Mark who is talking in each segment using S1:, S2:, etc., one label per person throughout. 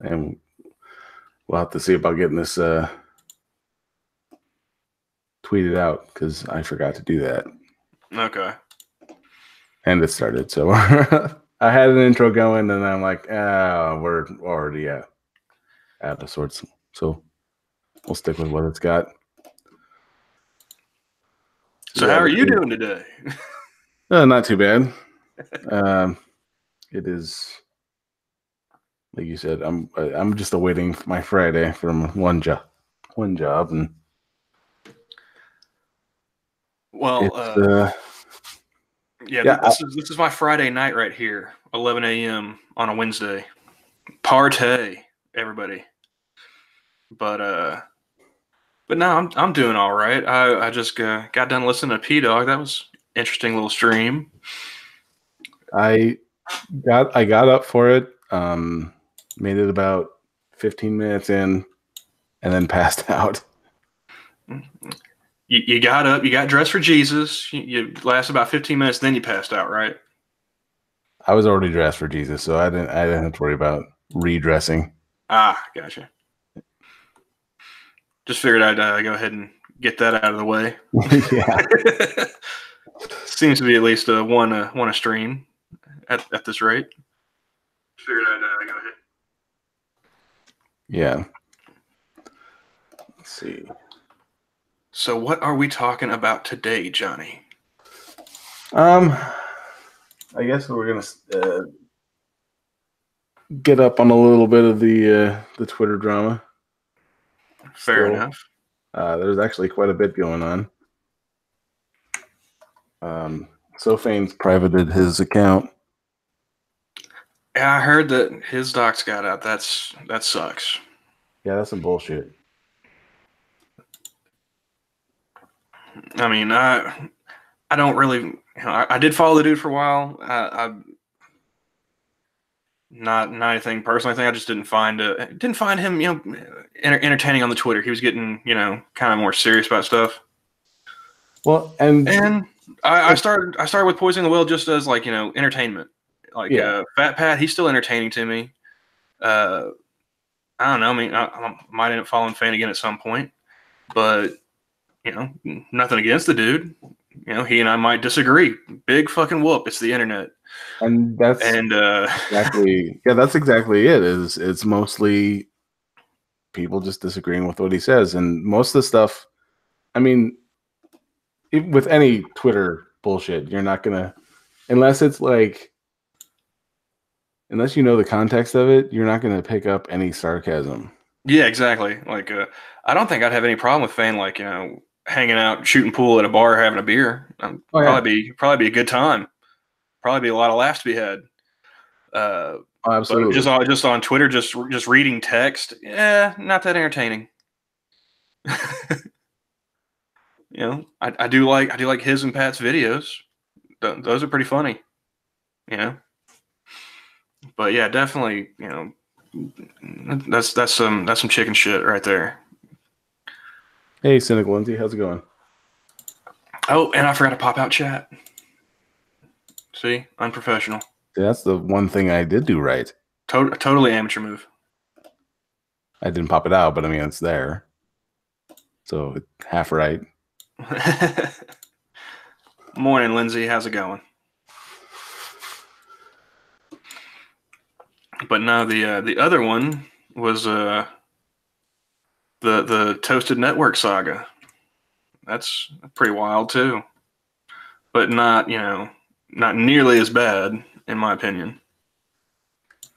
S1: and we'll have to see about getting this tweeted out because I forgot to do that.
S2: Okay.
S1: And it started, so I had an intro going, and I'm like, we're already out of sorts. So we'll stick with what it's got.
S2: So how are you doing today?
S1: Not too bad. It is, like you said, I'm just awaiting my Friday from one job, and
S2: well, this is my Friday night right here, 11 a.m. on a Wednesday. Partay, everybody. But no, I'm doing all right. I just got done listening to P Dog. That was an interesting little stream.
S1: I got up for it. Made it about 15 minutes in, and then passed out.
S2: You got up, you got dressed for Jesus. You lasted about 15 minutes, then you passed out, right?
S1: I was already dressed for Jesus, so I didn't have to worry about redressing.
S2: Gotcha. Just figured I'd go ahead and get that out of the way.
S1: Yeah.
S2: Seems to be at least one a stream at this rate. Figured I'd go ahead.
S1: Yeah. Let's see.
S2: So what are we talking about today, Johnny?
S1: I guess we're gonna get up on a little bit of the Twitter drama.
S2: Fair enough.
S1: There's actually quite a bit going on. Sofane's privated his account.
S2: Yeah, I heard that his docs got out. That sucks.
S1: Yeah, that's some bullshit.
S2: I mean, I don't really. I did follow the dude for a while. I not anything personally. I think I just didn't find him, entertaining on the Twitter. He was getting, kind of more serious about stuff.
S1: Well, and
S2: I started with Poisoning the Well just as entertainment. Fat Pat, he's still entertaining to me. I don't know. I mean, I might end up following Fane again at some point, but nothing against the dude. He and I might disagree. Big fucking whoop. It's the internet.
S1: And that's exactly that's exactly it. It's mostly people just disagreeing with what he says, and most of the stuff. I mean, with any Twitter bullshit, you're not gonna, unless you know the context of it, you're not gonna pick up any sarcasm.
S2: Yeah, exactly. I don't think I'd have any problem with Fane, hanging out, shooting pool at a bar, having a beer. Probably be a good time. Probably be a lot of laughs to be had.
S1: Absolutely.
S2: But just on Twitter, just reading text, not that entertaining. I do like his and Pat's videos. Those are pretty funny. But yeah, definitely, that's some chicken shit right there.
S1: Hey, Cynical Lindsay, how's it going?
S2: Oh, and I forgot to pop out chat. See, unprofessional.
S1: That's the one thing I did do right.
S2: Totally amateur move.
S1: I didn't pop it out, but I mean, it's there. So half right.
S2: Morning, Lindsay. How's it going? But no, the other one was the Toasted Network saga. That's pretty wild too, but not nearly as bad in my opinion.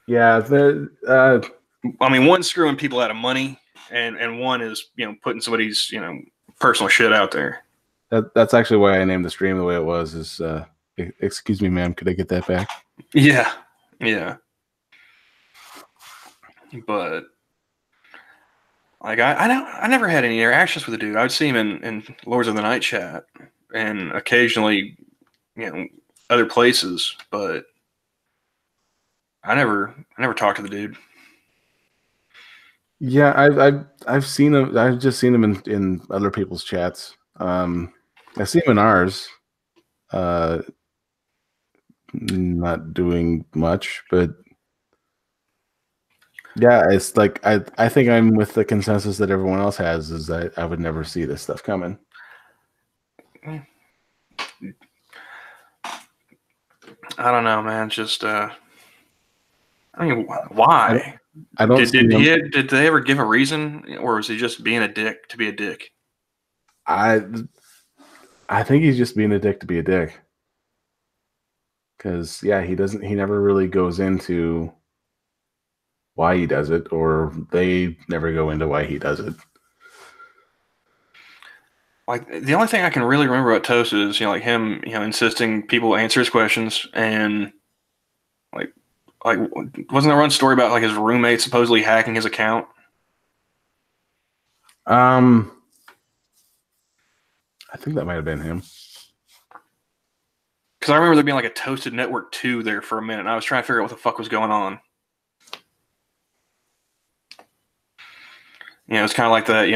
S1: Yeah,
S2: I mean, one's screwing people out of money, and one is putting somebody's personal shit out there.
S1: That's actually why I named the stream the way it was. Is excuse me, ma'am, could I get that back?
S2: Yeah. But I never had any interactions with the dude. I would see him in Lords of the Night chat and occasionally, other places, but I never talked to the dude.
S1: Yeah, I've seen him. I've just seen him in other people's chats. I see him in ours. Not doing much, but Yeah, it's like I think I'm with the consensus that everyone else has, is that I would never see this stuff coming.
S2: I don't know, man. Just I mean, why?
S1: I don't see him.
S2: Did they ever give a reason, or was he just being a dick to be a dick?
S1: I think he's just being a dick to be a dick. Because yeah, he never really goes into why he does it, or they never go into why he does it.
S2: Like, the only thing I can really remember about Toast is, like him, insisting people answer his questions, and like wasn't there one story about like his roommate supposedly hacking his account?
S1: I think that might have been him.
S2: Because I remember there being like a Toasted Network 2 there for a minute, and I was trying to figure out what the fuck was going on. It's kind of like that,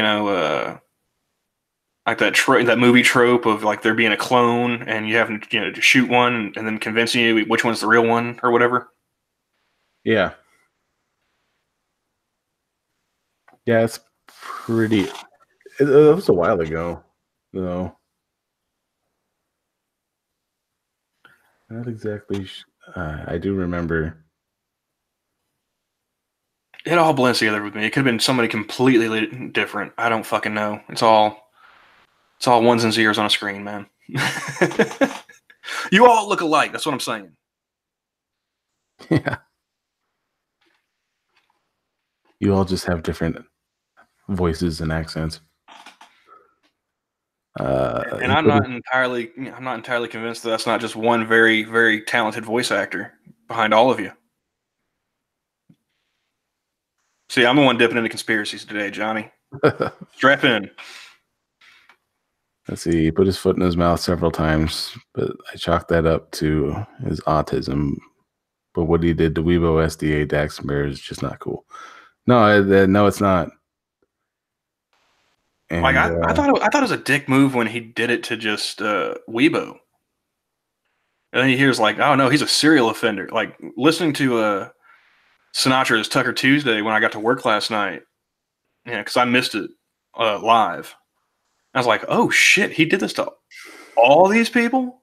S2: like that movie trope of like there being a clone, and you having to shoot one and then convincing you which one's the real one or whatever.
S1: Yeah. Yeah, it's pretty. It was a while ago, though. Not exactly. I do remember.
S2: It all blends together with me. It could have been somebody completely different. I don't fucking know. It's all ones and zeros on a screen, man. You all look alike. That's what I'm saying.
S1: Yeah. You all just have different voices and accents.
S2: And I'm not entirely convinced that that's not just one very, very talented voice actor behind all of you. See, I'm the one dipping into conspiracies today, Johnny. Strap in.
S1: Let's see. He put his foot in his mouth several times, but I chalked that up to his autism. But what he did to Weibo SDA Daxmer is just not cool. No, no, it's not.
S2: And, like I thought it was a dick move when he did it to just Weibo. And then he hears like, oh no, he's a serial offender. Like listening to Sinatra's Tucker Tuesday when I got to work last night. Yeah, because I missed it live. I was like, oh shit, he did this to all these people?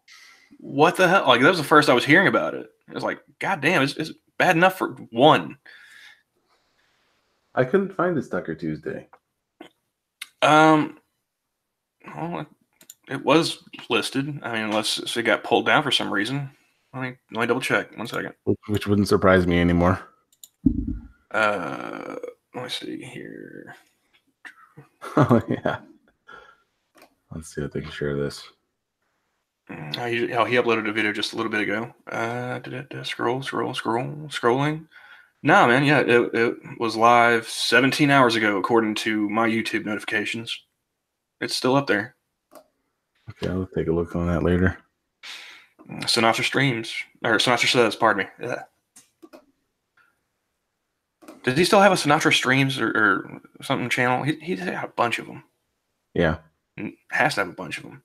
S2: What the hell? Like, that was the first I was hearing about it. It was like, god damn, it's bad enough for one.
S1: I couldn't find this Tucker Tuesday.
S2: Well, it was listed. I mean, unless it got pulled down for some reason. Let me double check. 1 second.
S1: Which wouldn't surprise me anymore.
S2: Let me see here.
S1: Oh yeah. Let's see if they can share this.
S2: He uploaded a video just a little bit ago. Scrolling. No, man. Yeah, it was live 17 hours ago, according to my YouTube notifications. It's still up there.
S1: Okay, I'll take a look on that later.
S2: Sinatra streams, or Sinatra says, pardon me. Yeah. Does he still have a Sinatra streams or something channel? He's had a bunch of them.
S1: Yeah.
S2: Has to have a bunch of them.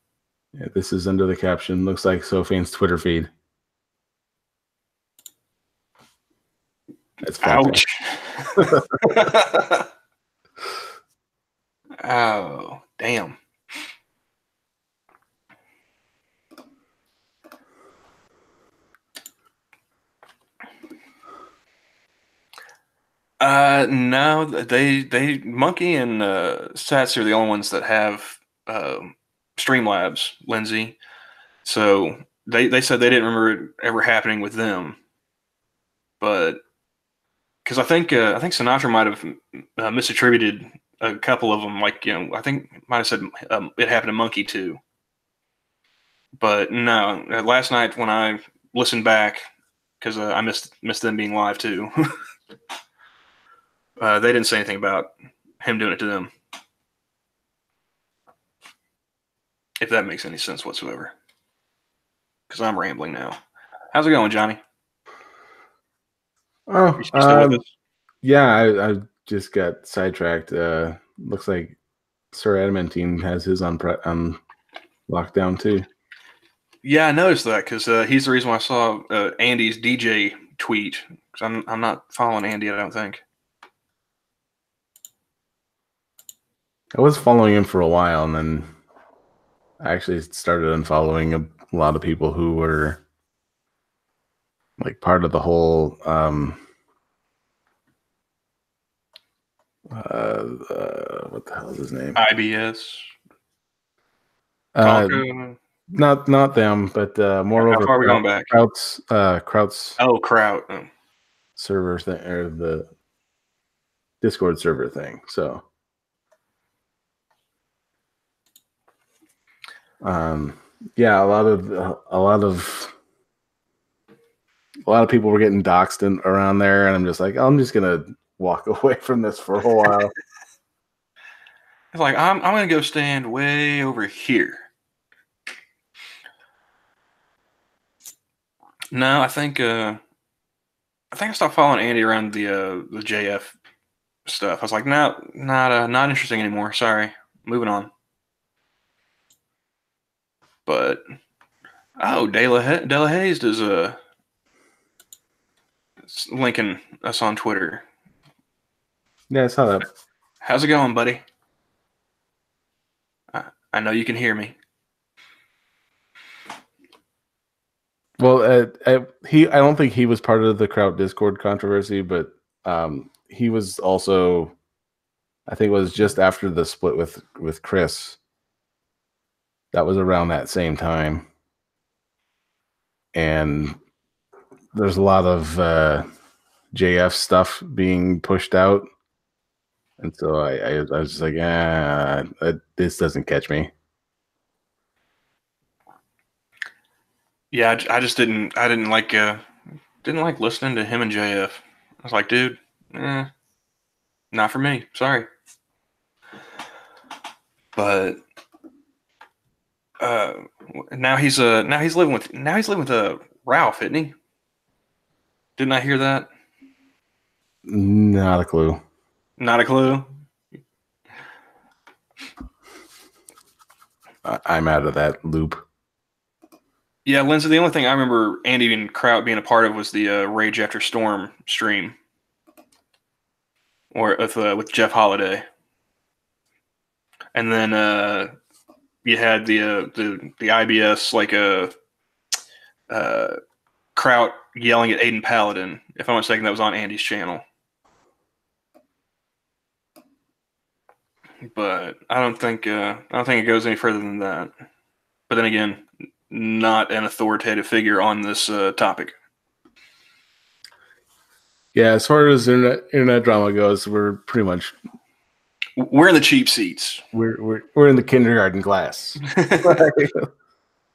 S1: Yeah, this is under the caption. Looks like Sophane's Twitter feed.
S2: That's ouch. Oh, damn. No, they Monkey and Sats are the only ones that have Streamlabs, Lindsay. So they said they didn't remember it ever happening with them, but because I think Sinatra might have misattributed a couple of them. Like, I think might have said it happened to Monkey too. But no, last night when I listened back, because I missed them being live too. They didn't say anything about him doing it to them. If that makes any sense whatsoever. Because I'm rambling now. How's it going, Johnny?
S1: Oh, yeah, I just got sidetracked. Looks like Sir Adamantine has his on lockdown too.
S2: Yeah, I noticed that because he's the reason why I saw Andy's DJ tweet. Because I'm not following Andy, I don't think.
S1: I was following him for a while, and then I actually started unfollowing a lot of people who were like part of the whole what the hell is his name?
S2: IBS.
S1: Not them, but moreover,
S2: how far are we going back?
S1: Kraut's
S2: Kraut
S1: server thing, or the Discord server thing. So, yeah, a lot of people were getting doxxed around there, and I'm just like, I'm just gonna walk away from this for a while.
S2: It's like I'm gonna go stand way over here. No, I think I stopped following Andy around the JF stuff. I was like, no, not interesting anymore. Sorry, moving on. But De La Haze is linking us on Twitter.
S1: Yeah, I saw that.
S2: How's it going, buddy? I know you can hear me.
S1: Well, I don't think he was part of the Kraut Discord controversy, but he was also, I think it was just after the split with Chris. That was around that same time. And there's a lot of JF stuff being pushed out. And so I was just like, this doesn't catch me.
S2: Yeah, I just didn't like listening to him and JF. I was like, dude, not for me. Sorry. But now he's living with Ralph, isn't he? Didn't I hear that?
S1: Not a clue.
S2: Not a clue.
S1: I'm out of that loop.
S2: Yeah, Lindsay, the only thing I remember Andy and Kraut being a part of was the Rage After Storm stream, or with Jeff Holiday, and then you had the IBS like Kraut yelling at Aiden Paladin. If I'm not mistaken, that was on Andy's channel. But I don't think it goes any further than that. But then again, not an authoritative figure on this topic.
S1: Yeah, as far as internet drama goes, we're pretty much
S2: in the cheap seats.
S1: We're in the kindergarten class.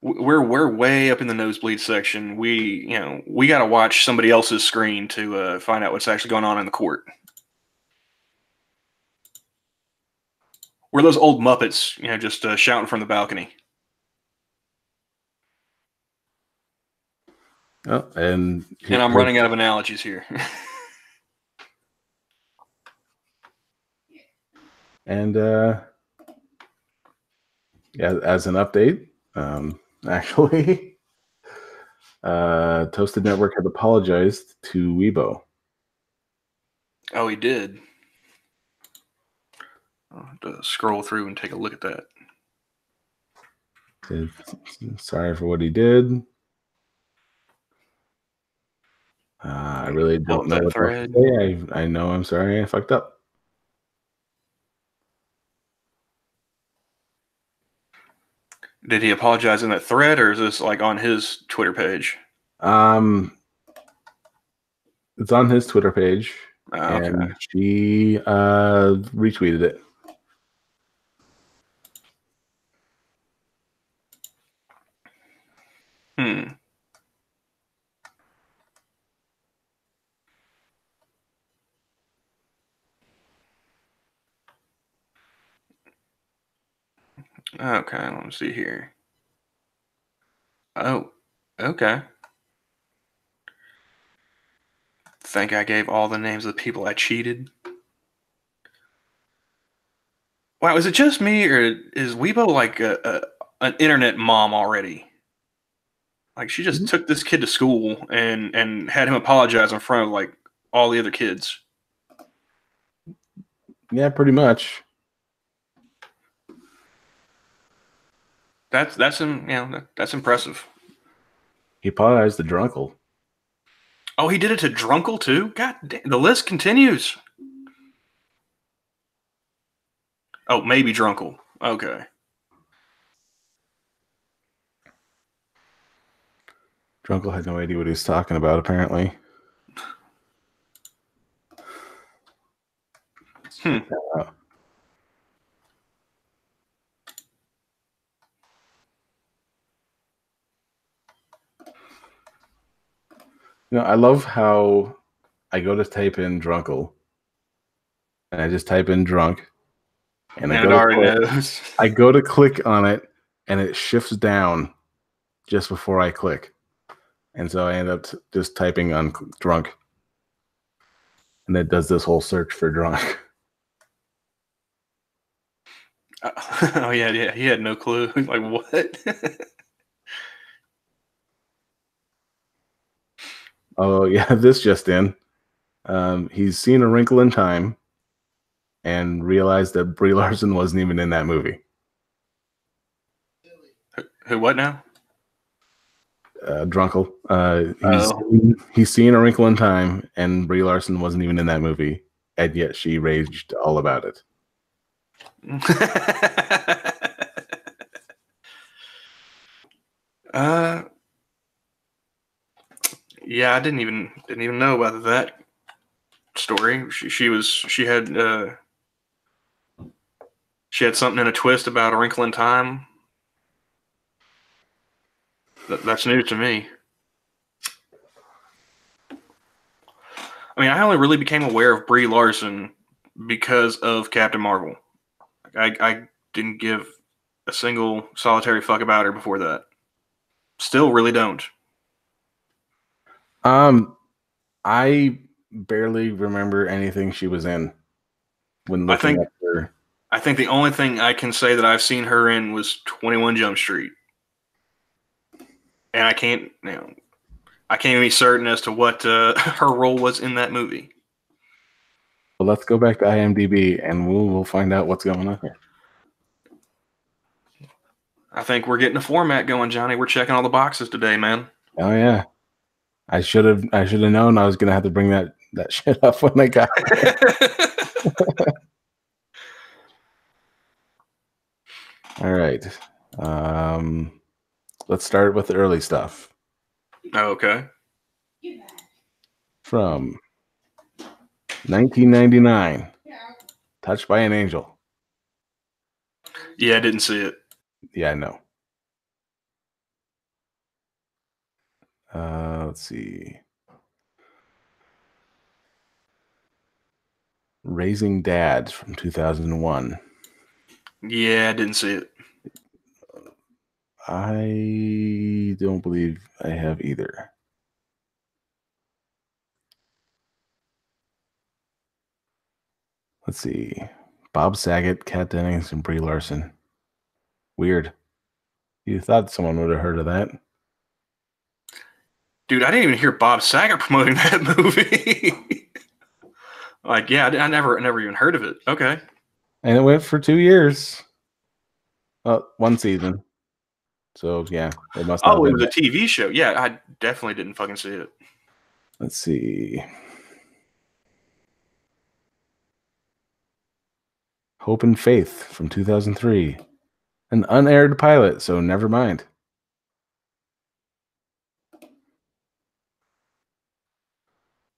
S2: We're way up in the nosebleed section. We got to watch somebody else's screen to find out what's actually going on in the court. We're those old Muppets, just shouting from the balcony.
S1: Oh, and
S2: I'm running out of analogies here.
S1: And as an update, actually, Toasted Network had apologized to Weibo.
S2: Oh, he did. I'll have to scroll through and take a look at that.
S1: Sorry for what he did. I really don't know what to say. I know I'm sorry I fucked up.
S2: Did he apologize in that thread, or is this like on his Twitter page?
S1: It's on his Twitter page,
S2: okay.
S1: And she retweeted it.
S2: Okay, let me see here. Oh, okay. Think I gave all the names of the people I cheated? Wow, is it just me, or is Weibo like an internet mom already? Like, she just took this kid to school and had him apologize in front of like all the other kids.
S1: Yeah, pretty much.
S2: That's that's impressive.
S1: He apologized to Drunkle.
S2: Oh, he did it to Drunkle too. God damn, the list continues. Oh, maybe Drunkle. Okay.
S1: Drunkle had no idea what he was talking about, apparently. I love how I go to type in Drunkle, and I just type in drunk, and I go to click on it, and it shifts down just before I click, and so I end up just typing on drunk, and it does this whole search for drunk.
S2: Oh yeah, he had no clue. Like what?
S1: Oh yeah, this just in. He's seen A Wrinkle in Time and realized that Brie Larson wasn't even in that movie.
S2: Who? What now?
S1: Drunkle. He's seen A Wrinkle in Time, and Brie Larson wasn't even in that movie, and yet she raged all about it.
S2: Yeah, I didn't even know about that story. She had something in a twist about A Wrinkle in Time. That's news to me. I mean, I only really became aware of Brie Larson because of Captain Marvel. I didn't give a single solitary fuck about her before that. Still really don't.
S1: I barely remember anything she was in when looking at her.
S2: I think the only thing I can say that I've seen her in was 21 Jump Street. And I can't even be certain as to what her role was in that movie.
S1: Well, let's go back to IMDb and we'll find out what's going on here.
S2: I think we're getting a format going, Johnny. We're checking all the boxes today, man.
S1: Oh yeah, I should have known I was gonna have to bring that shit up when I got there. All right, let's start with the early stuff.
S2: Okay.
S1: From 1999, Touched by an Angel.
S2: Yeah, I didn't see it.
S1: Yeah, I know. Let's see. Raising Dads from 2001.
S2: Yeah, I didn't see it.
S1: I don't believe I have either. Let's see. Bob Saget, Kat Dennings, and Brie Larson. Weird. You thought someone would have heard of that.
S2: Dude, I didn't even hear Bob Saget promoting that movie. Like, yeah, I never even heard of it. Okay.
S1: And it went for 2 years. 1 season. So, yeah, it must not have been.
S2: It was a TV show. Yeah, I definitely didn't fucking see it.
S1: Let's see. Hope and Faith from 2003. An unaired pilot, so never mind.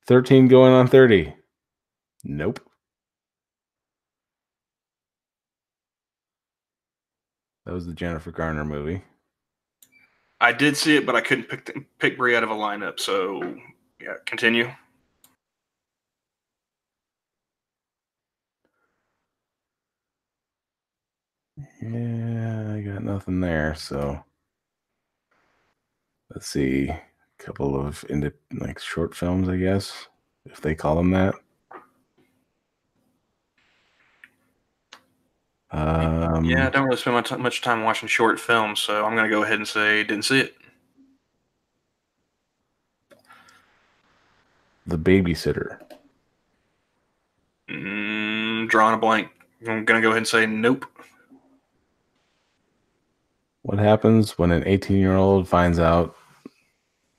S1: 13 going on 30. Nope. That was the Jennifer Garner movie.
S2: I did see it, but I couldn't pick Brie out of a lineup. So, yeah, continue.
S1: Yeah, I got nothing there. So let's see. A couple of short films, I guess, if they call them that.
S2: Yeah, I don't really spend much time watching short films, so I'm going to go ahead and say didn't see it.
S1: The Babysitter.
S2: Drawing a blank. I'm going to go ahead and say nope.
S1: What happens when an 18-year-old finds out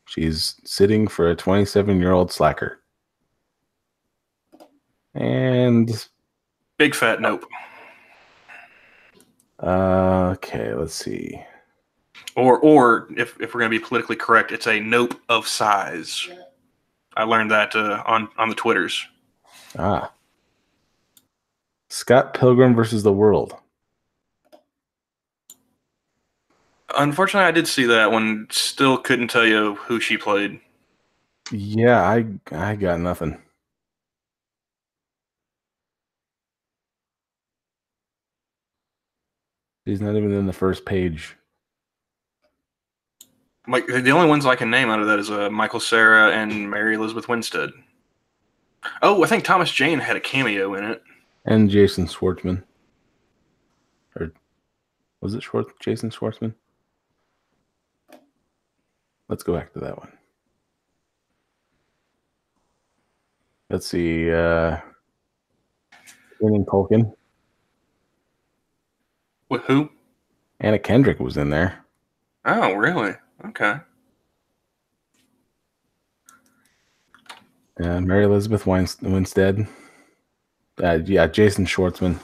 S1: she's sitting for a 27-year-old slacker? And
S2: big fat nope.
S1: Okay, let's see.
S2: Or if we're going to be politically correct, it's a nope of size. I learned that on the Twitters.
S1: Scott Pilgrim versus the World.
S2: Unfortunately, I did see that one. Still couldn't tell you who she played.
S1: Yeah, I got nothing. She's not even in the first page.
S2: Like the only ones I can name out of that is Michael Cera and Mary Elizabeth Winstead. Oh, I think Thomas Jane had a cameo in it.
S1: And Jason Schwartzman. Or was it Jason Schwartzman? Let's go back to that one. Let's see. Kieran Culkin.
S2: With who?
S1: Anna Kendrick was in there.
S2: Oh, really? Okay.
S1: Mary Elizabeth Winstead. Yeah, Jason Schwartzman.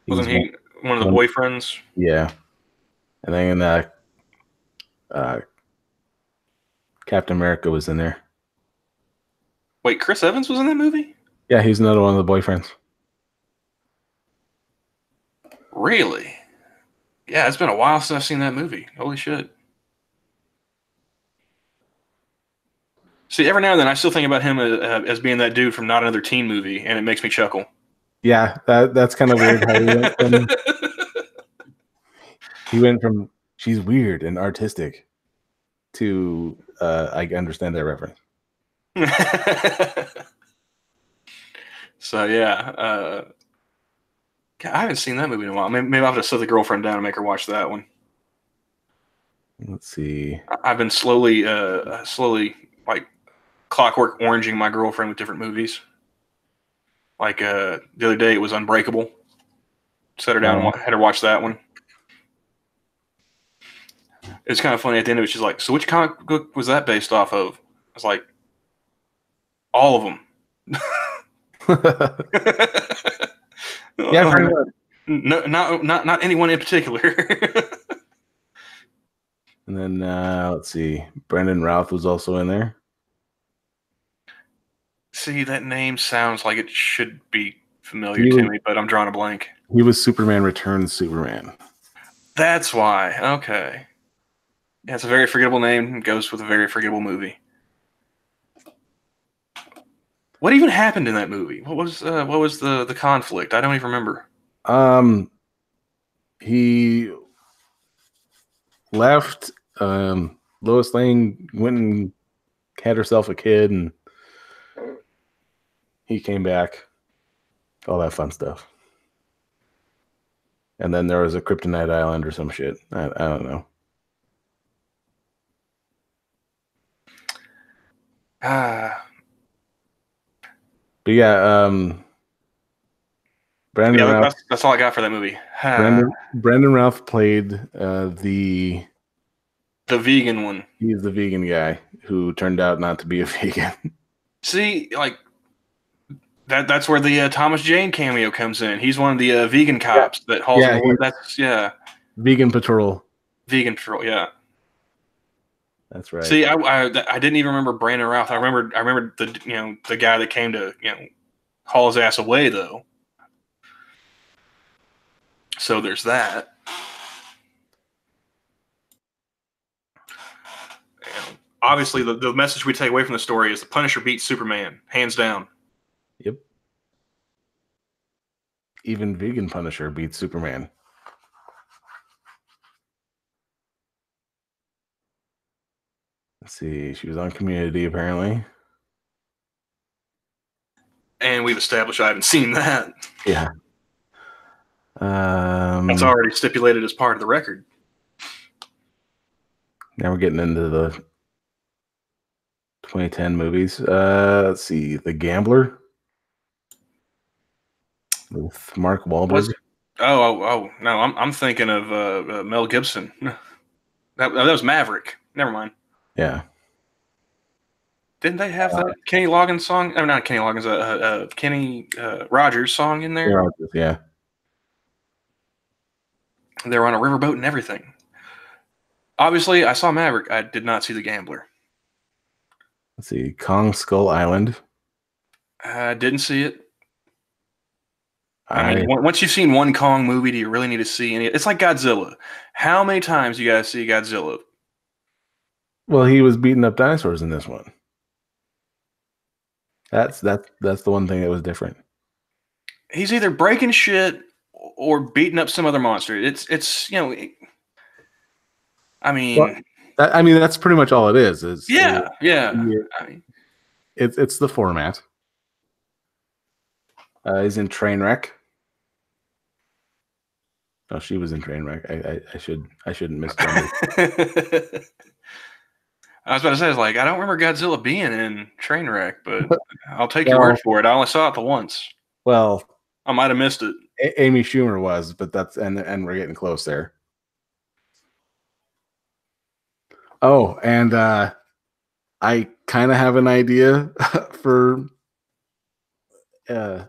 S2: Wasn't he one of the boyfriends?
S1: Yeah. And then Captain America was in there.
S2: Wait, Chris Evans was in that movie?
S1: Yeah, he's another one of the boyfriends.
S2: Really? Yeah, it's been a while since I've seen that movie. Holy shit. See, every now and then I still think about him as being that dude from Not Another Teen Movie, and it makes me chuckle.
S1: Yeah, that's kind of weird how he went from she's weird and artistic to I understand that reference.
S2: So yeah, I haven't seen that movie in a while. Maybe I'll have to sit the girlfriend down and make her watch that one.
S1: Let's see.
S2: I've been slowly like clockwork oranging my girlfriend with different movies. Like the other day, it was Unbreakable. Set her down and had her watch that one. It's kind of funny at the end of it. She's like, "So which comic book was that based off of?" I was like, "All of them."
S1: Yeah,
S2: no, not anyone in particular.
S1: And then let's see, Brandon Routh was also in there.
S2: See, that name sounds like it should be familiar to me, but I'm drawing a blank.
S1: He was Superman Returns Superman.
S2: That's why. Okay. Yeah, it's a very forgettable name. It goes with a very forgettable movie. What even happened in that movie? What was the conflict? I don't even remember.
S1: He left. Lois Lane went and had herself a kid, and he came back. All that fun stuff. And then there was a Kryptonite Island or some shit. I don't know. But yeah, Brandon Routh.
S2: That's all I got for that movie.
S1: Brandon Routh played the
S2: vegan one.
S1: He's the vegan guy who turned out not to be a vegan.
S2: See, like that's where the Thomas Jane cameo comes in. He's one of the vegan cops that hauls.
S1: Vegan Patrol.
S2: Vegan Patrol, yeah.
S1: That's right.
S2: See, I didn't even remember Brandon Routh. I remember the guy that came to haul his ass away though. So there's that. And obviously, the message we take away from the story is the Punisher beats Superman, hands down.
S1: Yep. Even vegan Punisher beats Superman. Let's see. She was on Community, apparently.
S2: And we've established I haven't seen that.
S1: Yeah.
S2: That's already stipulated as part of the record.
S1: Now we're getting into the 2010 movies. Let's see. The Gambler with Mark Wahlberg.
S2: Oh no, I'm thinking of Mel Gibson. That was Maverick. Never mind.
S1: Yeah.
S2: Didn't they have that Kenny Loggins song? Oh, not Kenny Loggins. Kenny Rogers song in there.
S1: Yeah.
S2: They were on a riverboat and everything. Obviously, I saw Maverick. I did not see The Gambler.
S1: Let's see. Kong Skull Island.
S2: I didn't see it. I mean, once you've seen one Kong movie, do you really need to see any? It's like Godzilla. How many times you guys see Godzilla?
S1: Well, he was beating up dinosaurs in this one. That's the one thing that was different.
S2: He's either breaking shit or beating up some other monster. It's you know, I mean,
S1: that's pretty much all it is.
S2: Yeah.
S1: I mean, it's the format. He's in Trainwreck. Oh, she was in Trainwreck. I shouldn't misgender.
S2: I was about to say, I don't remember Godzilla being in Trainwreck, but I'll take your word for it. I only saw it the once.
S1: Well,
S2: I might have missed it.
S1: Amy Schumer was, but that's and we're getting close there. Oh, and I kind of have an idea for a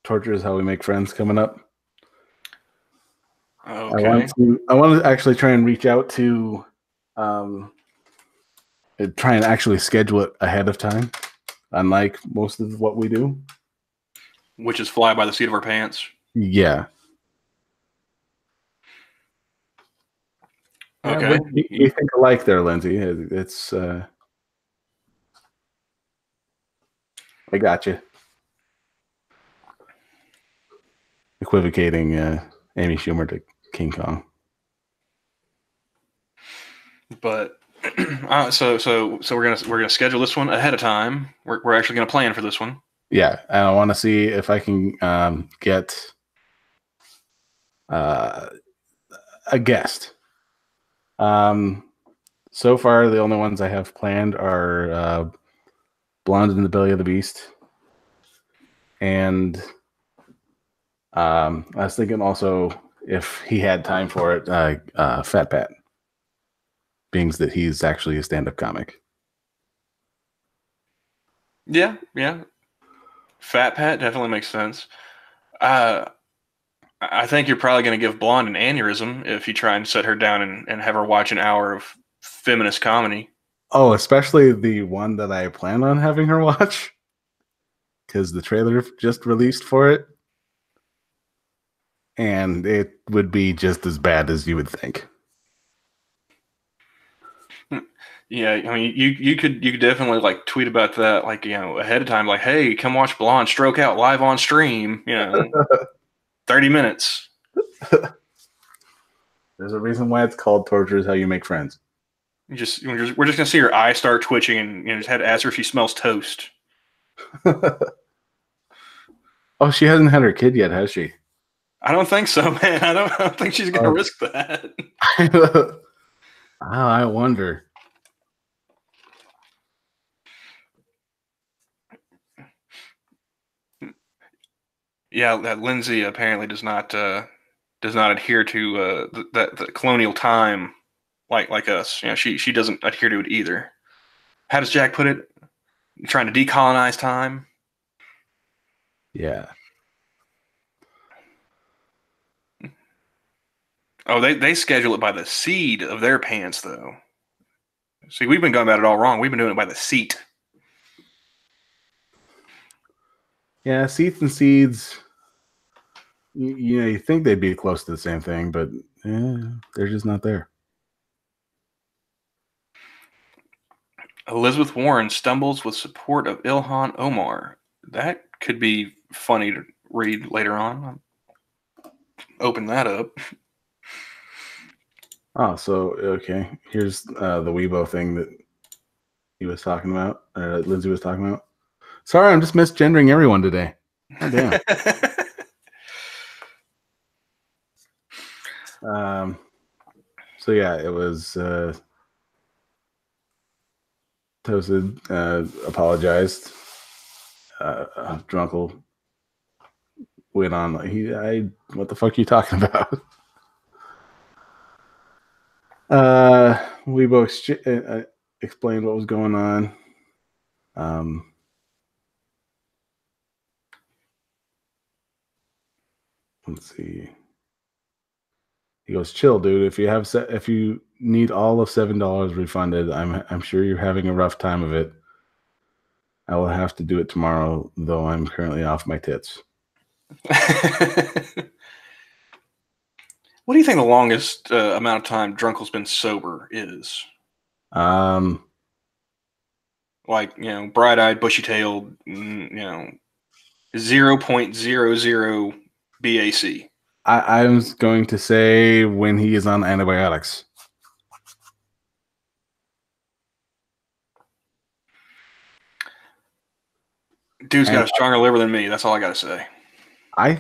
S1: Torture is How We Make Friends coming up.
S2: Okay.
S1: I want to actually try and reach out to try and actually schedule it ahead of time, unlike most of what we do.
S2: Which is fly by the seat of our pants.
S1: Yeah.
S2: Okay.
S1: You think alike there, Lindsay. It's I got you. Equivocating Amy Schumer to King Kong.
S2: But so we're gonna schedule this one ahead of time. We're actually gonna plan for this one.
S1: Yeah, and I want to see if I can get a guest. So far, the only ones I have planned are Blonde in the Belly of the Beast, and I was thinking also if he had time for it, Fat Pat, being that he's actually a stand-up comic.
S2: Yeah. Fat Pat definitely makes sense. I think you're probably going to give Blonde an aneurysm if you try and set her down and have her watch an hour of feminist comedy.
S1: Oh, especially the one that I plan on having her watch, because the trailer just released for it, and it would be just as bad as you would think.
S2: Yeah, I mean, you could definitely tweet about that, ahead of time, hey, come watch Blonde stroke out live on stream, 30 minutes.
S1: There's a reason why it's called Torture is How You Make Friends.
S2: We're just gonna see her eyes start twitching, and just had to ask her if she smells toast.
S1: Oh, she hasn't had her kid yet, has she?
S2: I don't think so, man. I don't think she's gonna risk that.
S1: I wonder.
S2: Yeah, that Lindsay apparently does not adhere to the colonial time like us. She doesn't adhere to it either. How does Jack put it? Trying to decolonize time.
S1: Yeah.
S2: Oh, they schedule it by the seed of their pants, though. See, we've been going about it all wrong. We've been doing it by the seat.
S1: Yeah, seats and seeds. You think they'd be close to the same thing, but they're just not there.
S2: Elizabeth Warren stumbles with support of Ilhan Omar. That could be funny to read later on. Open that up.
S1: Oh, so okay. Here's the Weibo thing that he was talking about, Lindsay was talking about. Sorry, I'm just misgendering everyone today. Oh, damn. So yeah, it was Toasted apologized. Drunkle went on. What the fuck are you talking about? We both explained what was going on. Let's see. He goes, chill, dude. If you need all of $7 refunded, I'm sure you're having a rough time of it. I will have to do it tomorrow, though I'm currently off my tits.
S2: What do you think the longest amount of time Drunkle's been sober is? Like, bright-eyed, bushy-tailed, 0.00 BAC.
S1: I was going to say when he is on antibiotics.
S2: Dude's got a stronger liver than me. That's all I got to say.
S1: I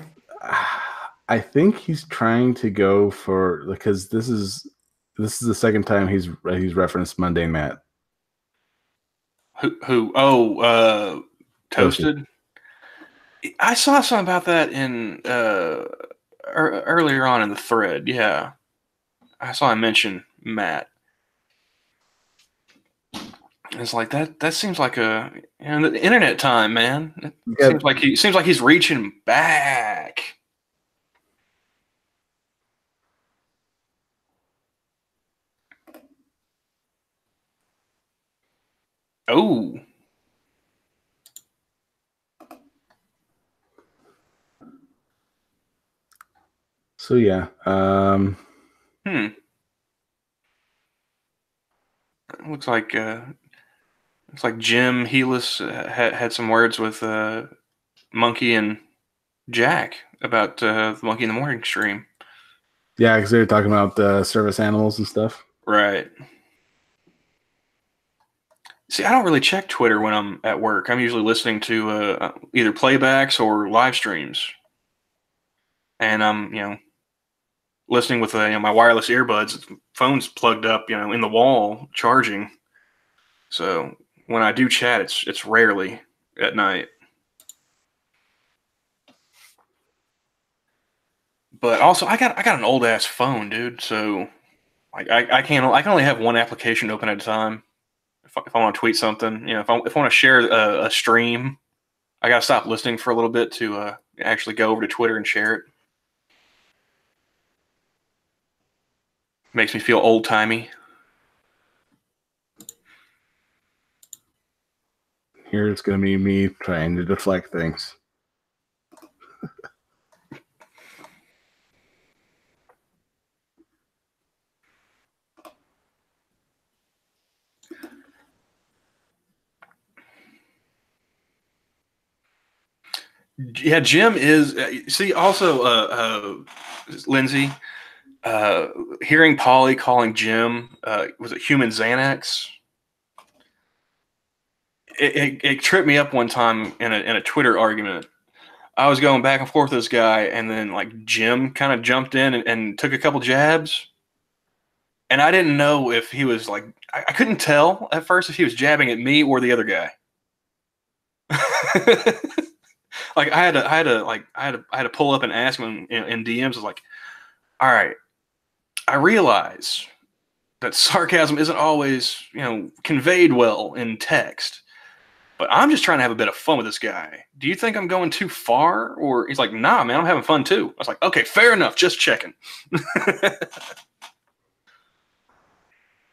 S1: think he's trying to go for, because this is the second time he's referenced Mundane Matt.
S2: Who? Oh, Toasted. I saw something about that in earlier on in the thread. Yeah, I saw I mention Matt. It's like that seems like the internet time, man. It seems like he's reaching back. Oh.
S1: So yeah.
S2: Looks like Jim Healis had some words with Monkey and Jack about the Monkey in the Morning stream.
S1: Yeah, because they were talking about service animals and stuff.
S2: Right. See, I don't really check Twitter when I'm at work. I'm usually listening to either playbacks or live streams, and I'm listening with my wireless earbuds. Phone's plugged up, in the wall, charging. So when I do chat, it's rarely at night. But also, I got an old ass phone, dude. So like I can only have one application open at a time. If I want to tweet something, if I want to share a stream, I got to stop listening for a little bit to actually go over to Twitter and share it. Makes me feel old timey.
S1: Here it's going to be me trying to deflect things.
S2: Yeah, Jim is. See, also, Lindsay, hearing Polly calling Jim, was it human Xanax? It tripped me up one time in a Twitter argument. I was going back and forth with this guy, and then like Jim kind of jumped in and took a couple jabs, and I didn't know if he was like I couldn't tell at first if he was jabbing at me or the other guy. Like I had to pull up and ask him in DMs. I was like, all right, I realize that sarcasm isn't always conveyed well in text, but I'm just trying to have a bit of fun with this guy. Do you think I'm going too far? Or he's like, nah, man, I'm having fun too. I was like, okay, fair enough, just checking.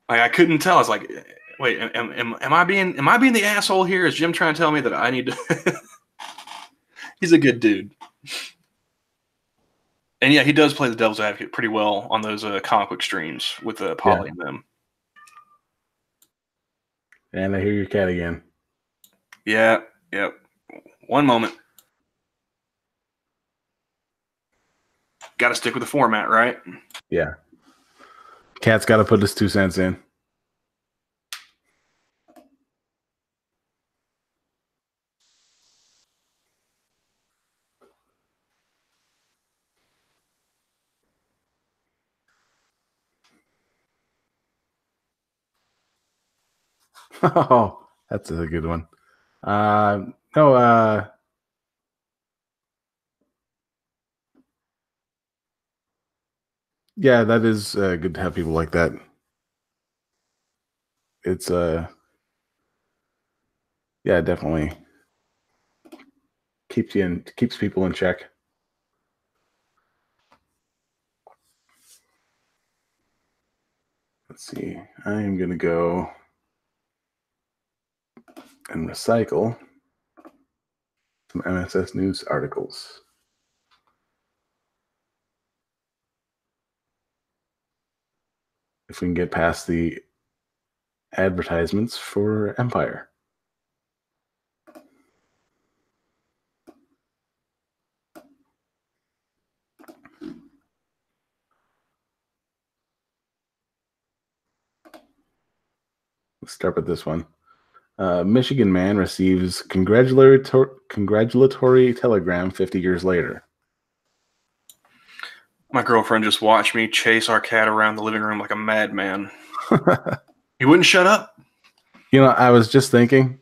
S2: Like I couldn't tell. I was like, wait, am I being the asshole here? Is Jim trying to tell me that I need to? He's a good dude. And yeah, he does play the devil's advocate pretty well on those comic book streams with Polly and them.
S1: And I hear your cat again.
S2: Yeah, yep. One moment. Got to stick with the format, right?
S1: Yeah. Cat's got to put his 2 cents in. Oh, that's a good one. No, Yeah, that is good to have people like that. It's yeah, definitely keeps people in check. Let's see. I am gonna go and recycle some MSS News articles. If we can get past the advertisements for Empire. Let's start with this one. Michigan man receives congratulatory telegram 50 years later.
S2: My girlfriend just watched me chase our cat around the living room like a madman. He wouldn't shut up.
S1: You know, I was just thinking,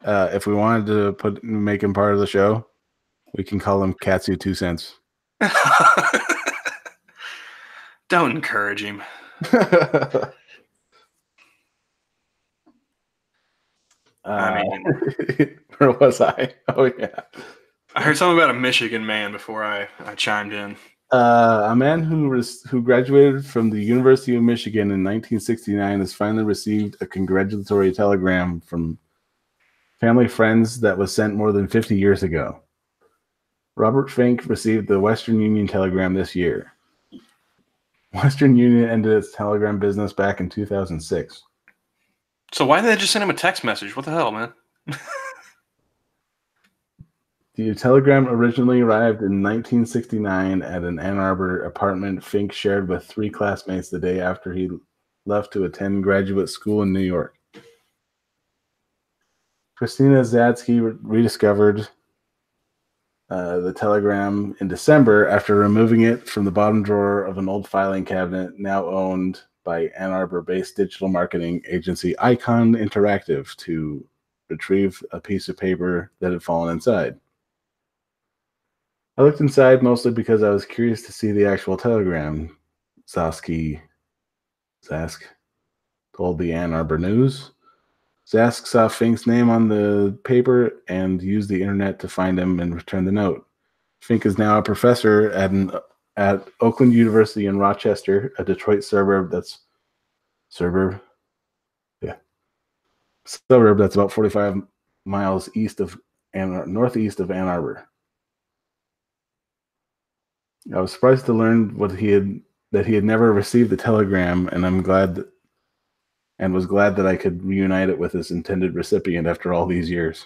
S1: if we wanted to make him part of the show, we can call him Katsu 2 Cents.
S2: Don't encourage him. I mean,
S1: where was I? Oh yeah,
S2: I heard something about a Michigan man before I chimed in.
S1: A man who graduated from the University of Michigan in 1969 has finally received a congratulatory telegram from family friends that was sent more than 50 years ago. Robert Fink received the Western Union telegram this year. Western Union ended its telegram business back in 2006.
S2: So why did they just send him a text message? What the hell, man?
S1: The telegram originally arrived in 1969 at an Ann Arbor apartment Fink shared with 3 classmates the day after he left to attend graduate school in New York. Christina Zadsky rediscovered the telegram in December after removing it from the bottom drawer of an old filing cabinet now owned by Ann Arbor-based digital marketing agency Icon Interactive to retrieve a piece of paper that had fallen inside. I looked inside mostly because I was curious to see the actual telegram, Zask told the Ann Arbor News. Zask saw Fink's name on the paper and used the internet to find him and return the note. Fink is now a professor at Oakland University in Rochester, a Detroit suburb that's about 45 miles northeast of Ann Arbor. I was surprised to learn that he had never received the telegram, and was glad that I could reunite it with his intended recipient after all these years.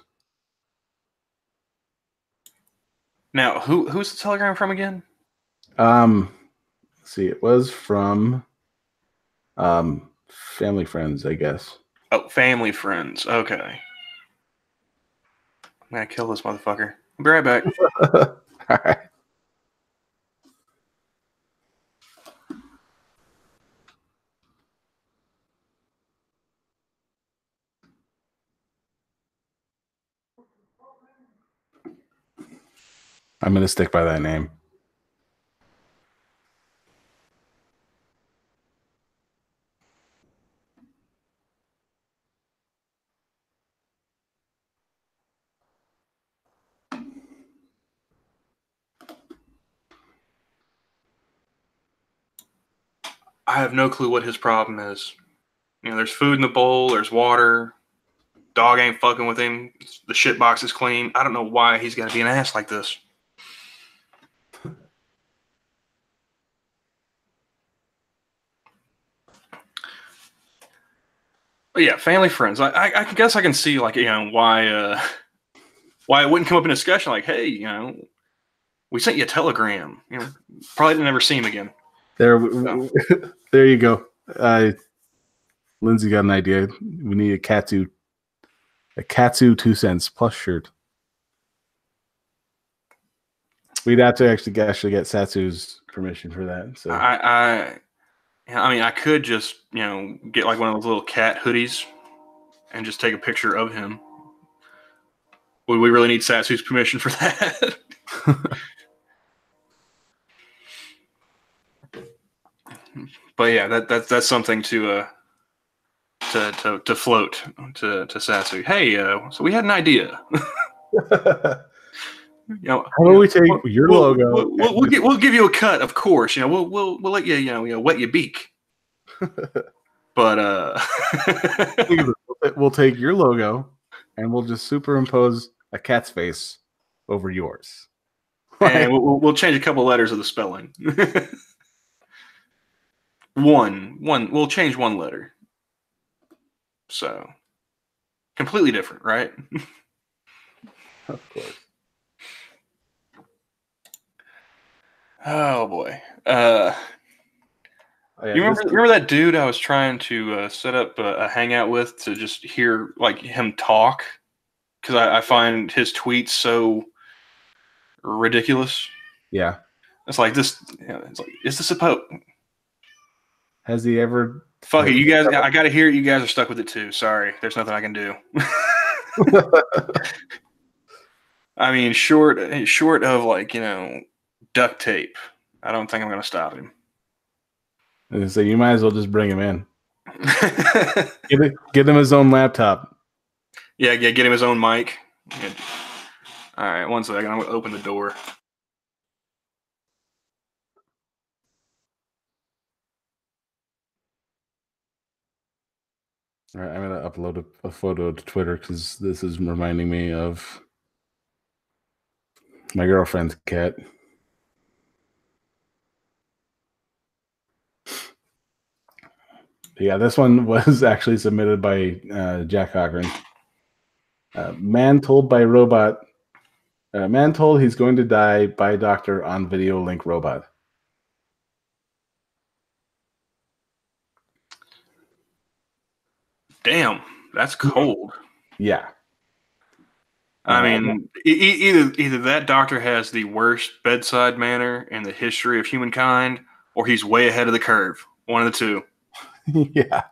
S2: Now, who's the telegram from again?
S1: Let's see, it was from family friends, I guess.
S2: Oh, family friends. Okay. I'm gonna kill this motherfucker. I'll be right back.
S1: All right. I'm going to stick by that name.
S2: I have no clue what his problem is. You know, there's food in the bowl, there's water. Dog ain't fucking with him. The shit box is clean. I don't know why he's got to be an ass like this. But yeah, family friends. I guess I can see, like, you know, why it wouldn't come up in discussion. Like, hey, you know, we sent you a telegram. You know, probably didn't ever see him again.
S1: There you go. Lindsay got an idea. We need a Katsu 2 Cents plus shirt. We'd have to actually get Satsu's permission for that. So
S2: I mean, I could just, you know, get like one of those little cat hoodies and just take a picture of him. Would we really need Satsu's permission for that? But yeah, that's something to float to Satsu. Hey, so we had an idea.
S1: How about we take your logo?
S2: We'll give you a cut, of course. We'll let you wet your beak. But
S1: we'll take your logo and we'll just superimpose a cat's face over yours,
S2: and we'll change a couple letters of the spelling. We'll change one letter. So completely different, right?
S1: Of course.
S2: Oh boy.
S1: Yeah,
S2: you remember that dude I was trying to set up a hangout with to just hear like him talk? Because I find his tweets so ridiculous.
S1: Yeah.
S2: It's like this. It's like, is this a pope?
S1: Has he ever?
S2: Fuck it, you guys. I gotta hear it. You guys are stuck with it too. Sorry, there's nothing I can do. I mean, short of like duct tape, I don't think I'm gonna stop him.
S1: So you might as well just bring him in. Get him his own laptop.
S2: Yeah, get him his own mic. Yeah. All right, one second. I'm gonna open the door.
S1: All right, I'm gonna upload a photo to Twitter because this is reminding me of my girlfriend's cat. Yeah, this one was actually submitted by Jack Cochran. Man told by robot. Man told he's going to die by doctor on video link robot.
S2: Damn, that's cold.
S1: Yeah.
S2: I mean, either that doctor has the worst bedside manner in the history of humankind, or he's way ahead of the curve. One of the two.
S1: Yeah.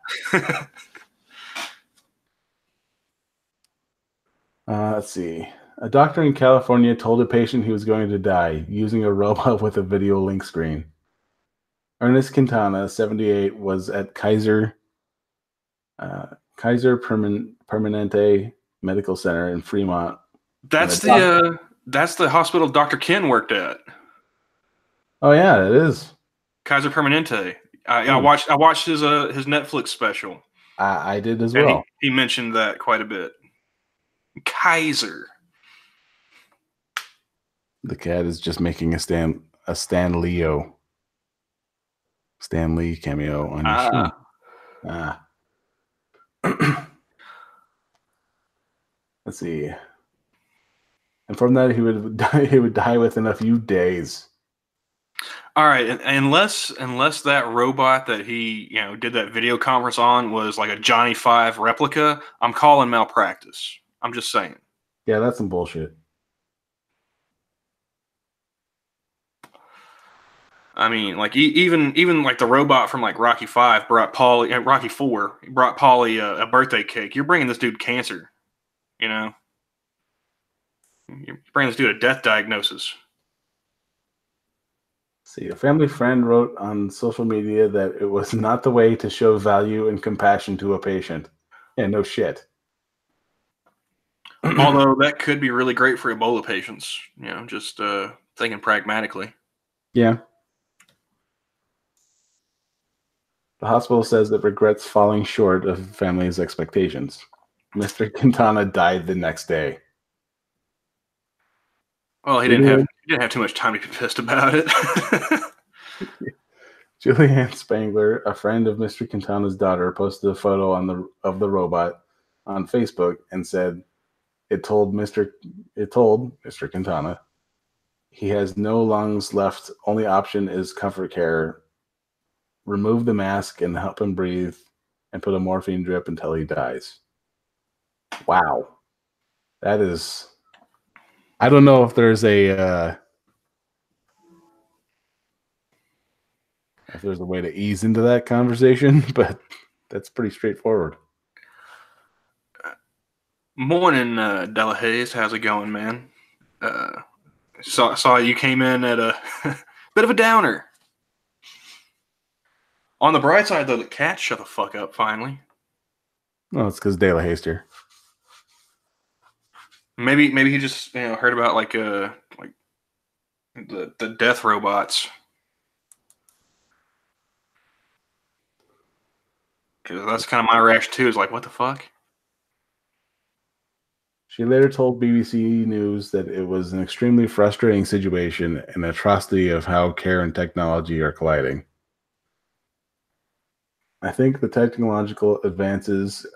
S1: Let's see. A doctor in California told a patient he was going to die using a robot with a video link screen. Ernest Quintana, 78, was at Kaiser Permanente Medical Center in Fremont.
S2: That's the hospital Dr. Ken worked at.
S1: Oh yeah, it is.
S2: Kaiser Permanente. I watched his Netflix special.
S1: I did as well.
S2: He mentioned that quite a bit. Kaiser.
S1: The cat is just making a Stan Lee cameo on your shoe. Let's see. And from that, he would die within a few days.
S2: All right, unless that robot that he did that video conference on was like a Johnny Five replica, I'm calling malpractice. I'm just saying.
S1: Yeah, that's some bullshit.
S2: I mean, like even like the robot from like Rocky Five brought Paulie, Rocky Four brought Paulie a birthday cake. You're bringing this dude cancer, You're bringing this dude a death diagnosis.
S1: See, a family friend wrote on social media that it was not the way to show value and compassion to a patient. Yeah, no shit.
S2: Although that could be really great for Ebola patients, just thinking pragmatically.
S1: Yeah. The hospital says it regrets falling short of family's expectations. Mr. Quintana died the next day.
S2: Well, he didn't have too much time to be pissed about it.
S1: Julianne Spangler, a friend of Mr. Quintana's daughter, posted a photo of the robot on Facebook and said it told Mr. Quintana he has no lungs left. Only option is comfort care. Remove the mask and help him breathe and put a morphine drip until he dies. Wow. That is... I don't know if there's a way to ease into that conversation, but that's pretty straightforward.
S2: Morning, Della Hayes. How's it going, man? Saw you came in at a bit of a downer. On the bright side, though, the cat shut the fuck up finally.
S1: No, it's because De La Haye's here.
S2: Maybe he just heard about like the death robots. Because that's kind of my reaction too. Is like, what the fuck?
S1: She later told BBC News that it was an extremely frustrating situation, an atrocity of how care and technology are colliding. I think the technological advances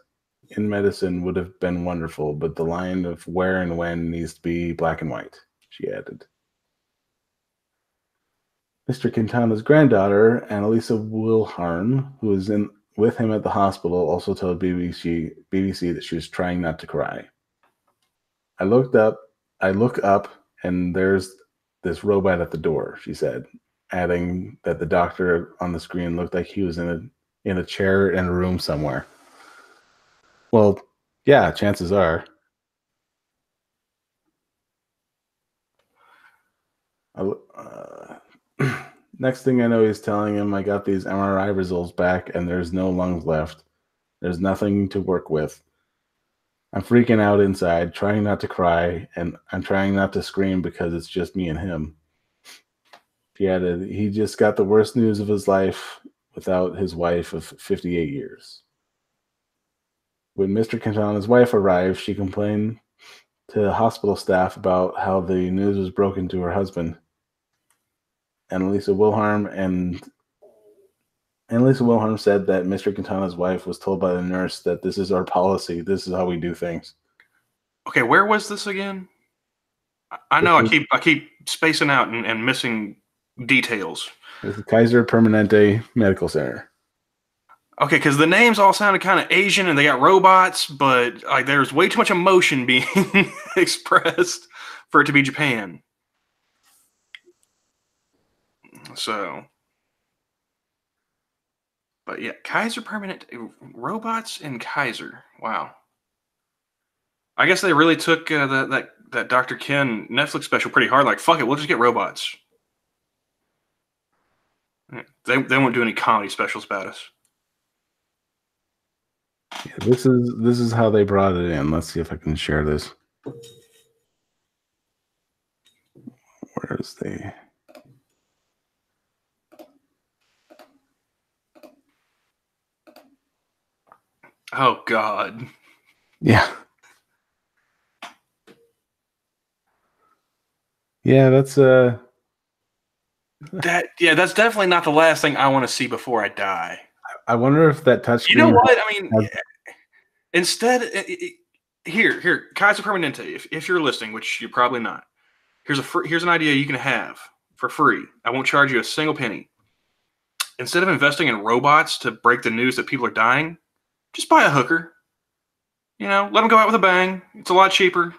S1: in medicine would have been wonderful, but the line of where and when needs to be black and white, she added. Mr. Quintana's granddaughter, Annalisa Wilharm, who was with him at the hospital, also told BBC that she was trying not to cry. I look up, and there's this robot at the door, she said, adding that the doctor on the screen looked like he was in a chair in a room somewhere. Well, yeah, chances are. Next thing I know, he's telling him, I got these MRI results back, and there's no lungs left. There's nothing to work with. I'm freaking out inside, trying not to cry, and I'm trying not to scream because it's just me and him. She added, he just got the worst news of his life without his wife of 58 years. When Mr. Quintana's wife arrived, she complained to hospital staff about how the news was broken to her husband. Annalisa Wilharm said that Mr. Quintana's wife was told by the nurse that this is our policy. This is how we do things.
S2: Okay, where was this again? I know I keep spacing out and missing details.
S1: It's the Kaiser Permanente Medical Center.
S2: Okay, because the names all sounded kind of Asian and they got robots, but like there's way too much emotion being expressed for it to be Japan. So, but yeah, Kaiser Permanente robots and Kaiser. Wow. I guess they really took that Dr. Ken Netflix special pretty hard. Like, fuck it, we'll just get robots. They won't do any comedy specials about us.
S1: Yeah, this is how they brought it in. Let's see if I can share this. Where's the?
S2: Oh God.
S1: Yeah. Yeah, that's
S2: that's definitely not the last thing I want to see before I die.
S1: I wonder if that touchscreen.
S2: You know what? I mean, instead, here, Kaiser Permanente. If you're listening, which you're probably not, here's an idea you can have for free. I won't charge you a single penny. Instead of investing in robots to break the news that people are dying, just buy a hooker. Let them go out with a bang. It's a lot cheaper.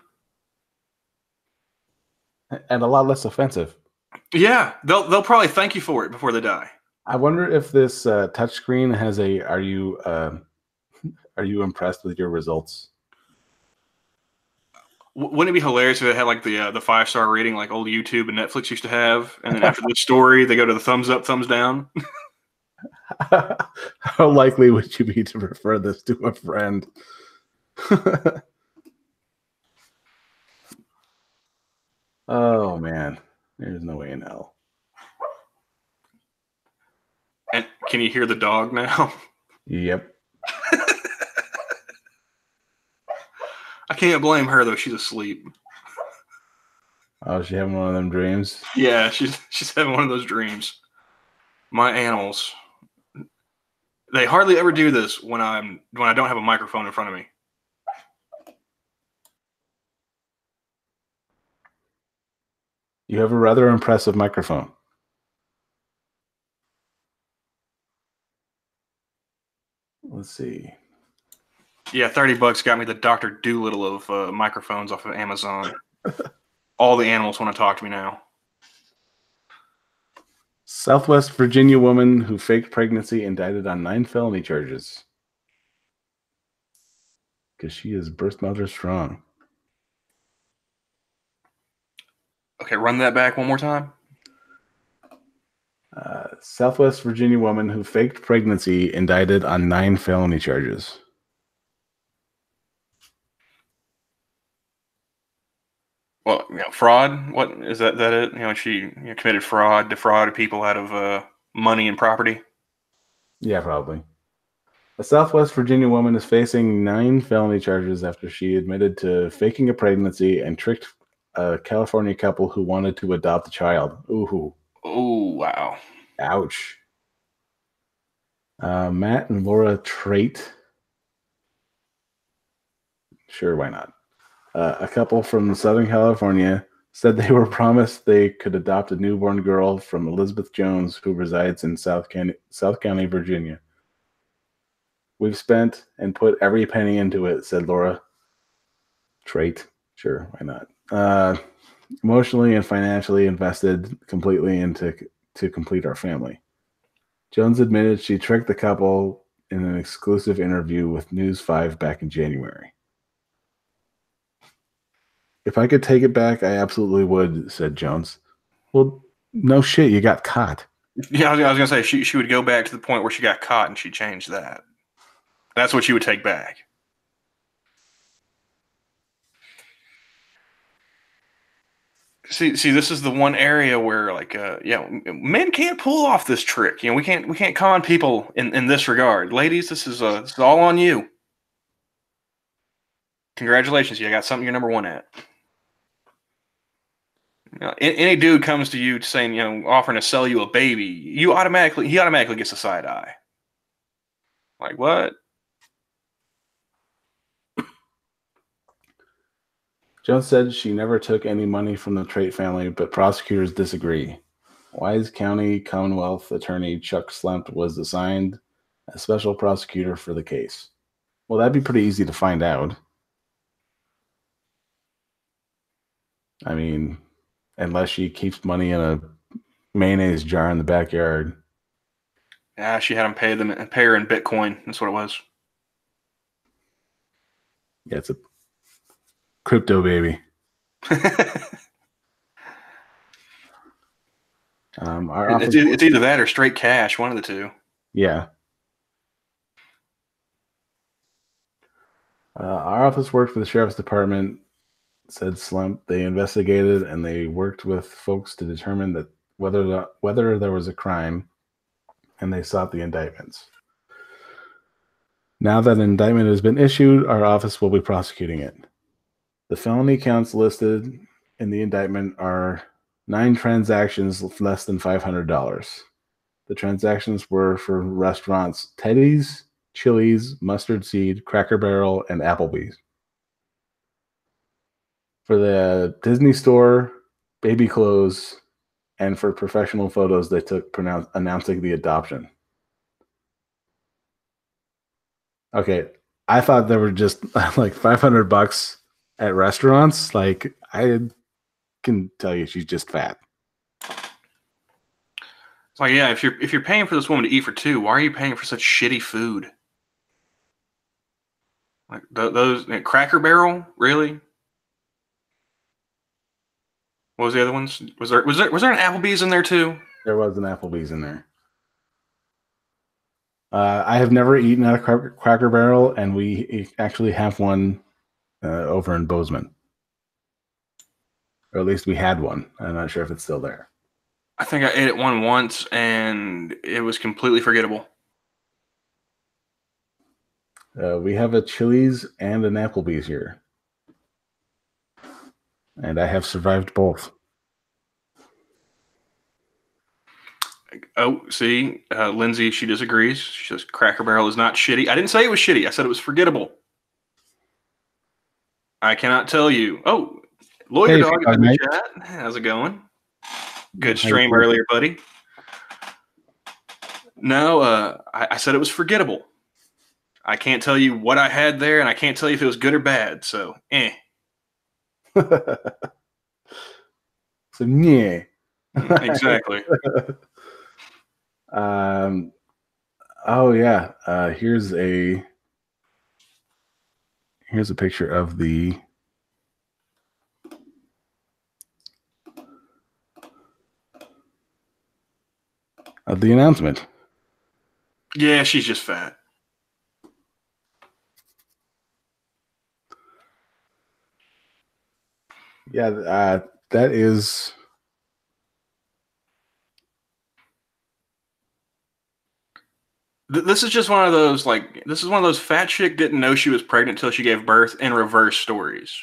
S1: And a lot less offensive.
S2: Yeah, they'll probably thank you for it before they die.
S1: I wonder if this touchscreen has a. Are you impressed with your results?
S2: Wouldn't it be hilarious if it had like the 5-star rating like old YouTube and Netflix used to have, and then after the story they go to the thumbs up, thumbs down?
S1: How likely would you be to refer this to a friend? Oh man, there's no way in hell.
S2: And can you hear the dog now?
S1: Yep.
S2: I can't blame her though. She's asleep.
S1: Oh, is she having one of them dreams?
S2: Yeah, she's having one of those dreams. My animals. They hardly ever do this when I don't have a microphone in front of me.
S1: You have a rather impressive microphone. Let's see.
S2: Yeah, $30 got me the Dr. Doolittle of microphones off of Amazon. All the animals want to talk to me now.
S1: Southwest Virginia woman who faked pregnancy indicted on 9 felony charges. Because she is birth mother strong.
S2: Okay, run that back one more time.
S1: Southwest Virginia woman who faked pregnancy indicted on 9 felony charges.
S2: Well, fraud. What is that? That it? She committed fraud, defrauded people out of money and property.
S1: Yeah, probably. A Southwest Virginia woman is facing 9 felony charges after she admitted to faking a pregnancy and tricked a California couple who wanted to adopt a child. Ooh.
S2: Oh, wow.
S1: Ouch. Matt and Laura Trait. Sure, why not? A couple from Southern California said they were promised they could adopt a newborn girl from Elizabeth Jones, who resides in South County, Virginia. We've spent and put every penny into it, said Laura Trait. Sure, why not? Emotionally and financially invested completely to complete our family. Jones admitted she tricked the couple in an exclusive interview with News 5 back in January. If I could take it back, I absolutely would, said Jones. Well, no shit, you got caught.
S2: Yeah, I was going to say, she would go back to the point where she got caught and she changed that. That's what she would take back. See, this is the one area where, men can't pull off this trick. We can't con people in this regard. Ladies, this is all on you. Congratulations, you got something you're number one at. Any dude comes to you saying, offering to sell you a baby, he automatically gets a side eye. Like, what?
S1: Jones said she never took any money from the Trait family, but prosecutors disagree. Wise County Commonwealth Attorney Chuck Slempt was assigned a special prosecutor for the case. Well, that'd be pretty easy to find out. I mean, unless she keeps money in a mayonnaise jar in the backyard.
S2: Yeah, she had him pay her in Bitcoin. That's what it was.
S1: Yeah, it's a crypto baby.
S2: It's either that or straight cash, one of the two.
S1: Yeah. Our office worked for the sheriff's department, said Slump. They investigated and they worked with folks to determine that whether there was a crime, and they sought the indictments. Now that an indictment has been issued, our office will be prosecuting it. The felony counts listed in the indictment are 9 transactions less than $500. The transactions were for restaurants Teddy's, Chili's, Mustard Seed, Cracker Barrel, and Applebee's. For the Disney store, baby clothes, and for professional photos they took announcing the adoption. Okay, I thought they were just like $500 at restaurants. Like, I can tell you she's just fat.
S2: It's like, yeah, if you're paying for this woman to eat for 2, why are you paying for such shitty food? Like those Cracker Barrel, really? What was the other ones? Was there an Applebee's in there too?
S1: There was an Applebee's in there. I have never eaten at a Cracker Barrel, and we actually have one over in Bozeman. Or at least we had one. I'm not sure if it's still there.
S2: I think I ate at one once, and it was completely forgettable.
S1: We have a Chili's and an Applebee's here. And I have survived both.
S2: Oh, see, Lindsay, she disagrees. She says Cracker Barrel is not shitty. I didn't say it was shitty. I said it was forgettable. I cannot tell you. Oh, Lawyer Dog in the chat. How's it going? Good stream earlier, buddy. No, I said it was forgettable. I can't tell you what I had there, and I can't tell you if it was good or bad. So,
S1: So, yeah.
S2: Exactly.
S1: Oh yeah. Here's a picture of the The announcement.
S2: Yeah, she's just fat.
S1: Yeah, that is.
S2: This is just one of those this is one of those fat chick didn't know she was pregnant until she gave birth in reverse stories.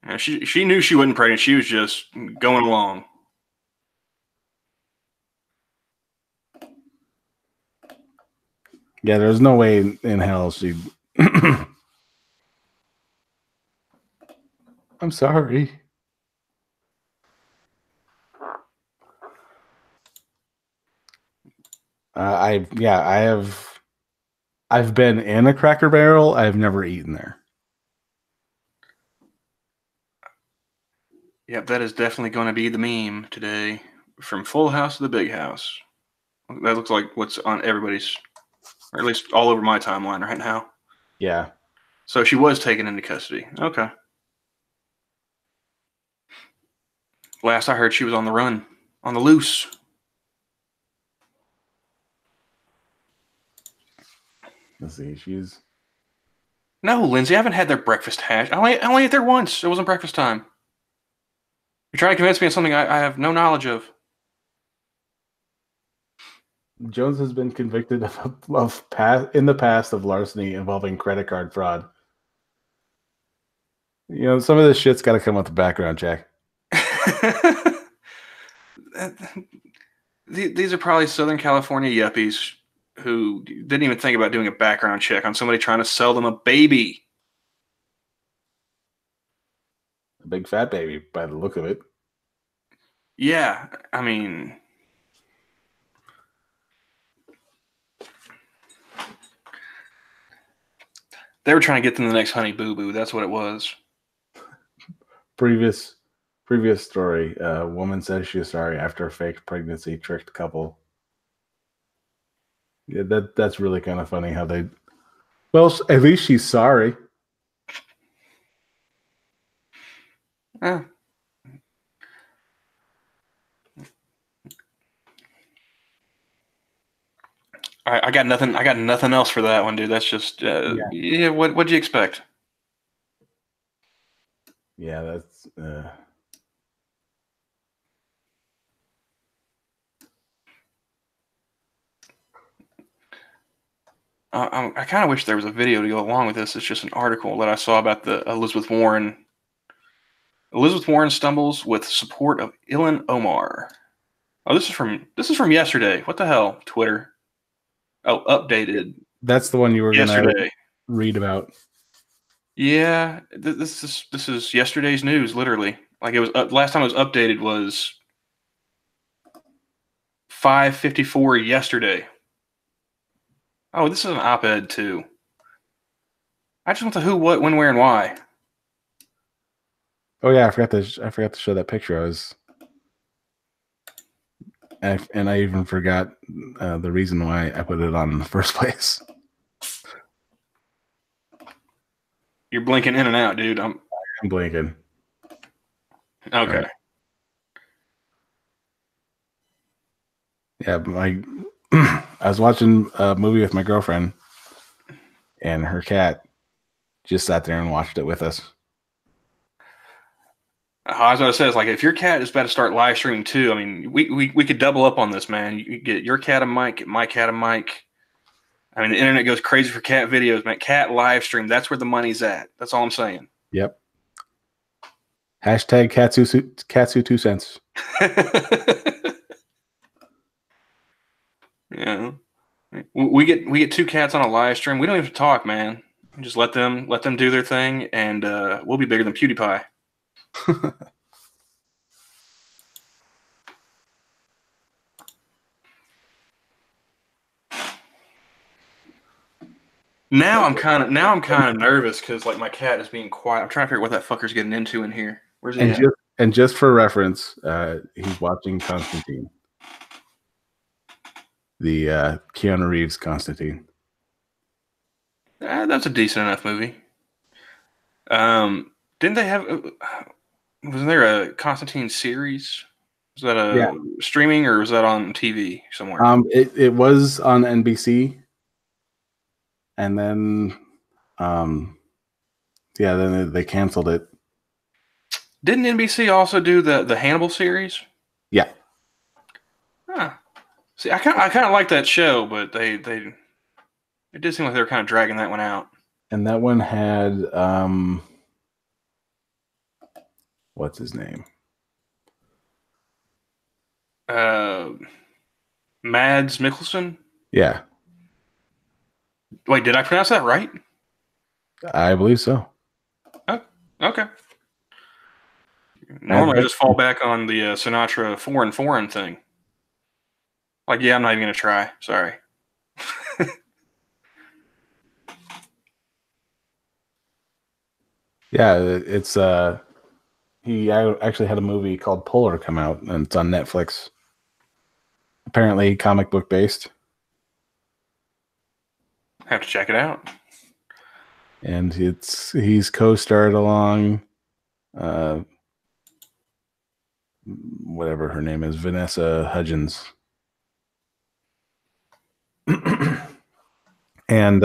S2: And she knew she wasn't pregnant. She was just going along.
S1: Yeah, there's no way in hell she. I'm sorry. I have. I've been in a Cracker Barrel. I've never eaten there.
S2: Yep, that is definitely going to be the meme today. From Full House to the Big House. That looks like what's on everybody's, or at least all over my timeline right now.
S1: Yeah.
S2: So she was taken into custody. Okay. Last I heard, she was on the run, on the loose.
S1: Let's see. She's.
S2: No, Lindsay, I haven't had their breakfast hash. I only ate there once. It wasn't breakfast time. You're trying to convince me of something I have no knowledge of.
S1: Jones has been convicted in the past of larceny involving credit card fraud. You know, some of this shit's got to come with the background check.
S2: These are probably Southern California yuppies who didn't even think about doing a background check on somebody trying to sell them a baby.
S1: A big fat baby, by the look of it.
S2: Yeah, I mean, they were trying to get them the next Honey Boo Boo. That's what it was.
S1: Previous story. A woman says she's sorry after a fake pregnancy tricked couple. Yeah, that's really kind of funny how they. Well, at least she's sorry.
S2: Yeah. I got nothing. I got nothing else for that one, dude. That's just yeah. What'd you expect?
S1: Yeah, that's.
S2: I kind of wish there was a video to go along with this. It's just an article that I saw about the Elizabeth Warren. Elizabeth Warren stumbles with support of Ilhan Omar. Oh, this is from yesterday. What the hell? Twitter. Oh, updated.
S1: That's the one you were
S2: yesterday.
S1: Gonna read about.
S2: Yeah, this is yesterday's news. Literally, like it was last time it was updated was 5:54 yesterday. Oh, this is an op-ed too. I just want the who, what, when, where, and why.
S1: Oh yeah, I forgot to show that picture. And I even forgot the reason why I put it on in the first place.
S2: You're blinking in and out, dude. I'm
S1: blinking.
S2: Okay. Right.
S1: Yeah, I was watching a movie with my girlfriend, and her cat just sat there and watched it with us.
S2: I was about to say, it's like if your cat is about to start live streaming too, I mean, we could double up on this, man. You get your cat a mic, get my cat a mic. I mean, the internet goes crazy for cat videos, man. Cat live stream, that's where the money's at. That's all I'm saying.
S1: Yep. Hashtag Katsu 2 cents.
S2: Yeah. We get two cats on a live stream. We don't even talk, man. Just let them do their thing, and we'll be bigger than PewDiePie. Now I'm kind of nervous because like my cat is being quiet. I'm trying to figure out what that fucker's getting into in here. Where's he at?
S1: And just for reference, he's watching Constantine, the Keanu Reeves Constantine.
S2: That's a decent enough movie. Didn't they have? Wasn't there a Constantine series? Is that a streaming or is that on TV somewhere?
S1: It was on NBC, and then then they canceled it.
S2: Didn't NBC also do the Hannibal series?
S1: Yeah.
S2: Huh. See, I kind of like that show, but it did seem like they were kind of dragging that one out.
S1: And that one had what's his name?
S2: Mads Mikkelsen?
S1: Yeah.
S2: Wait, did I pronounce that right?
S1: I believe so.
S2: Oh, okay. Normally I just fall back on the Sinatra foreign thing. Like, yeah, I'm not even going to try. Sorry.
S1: Yeah, it's he actually had a movie called Polar come out, and it's on Netflix. Apparently comic book based.
S2: Have to check it out.
S1: And he's co-starred along whatever her name is, Vanessa Hudgens. And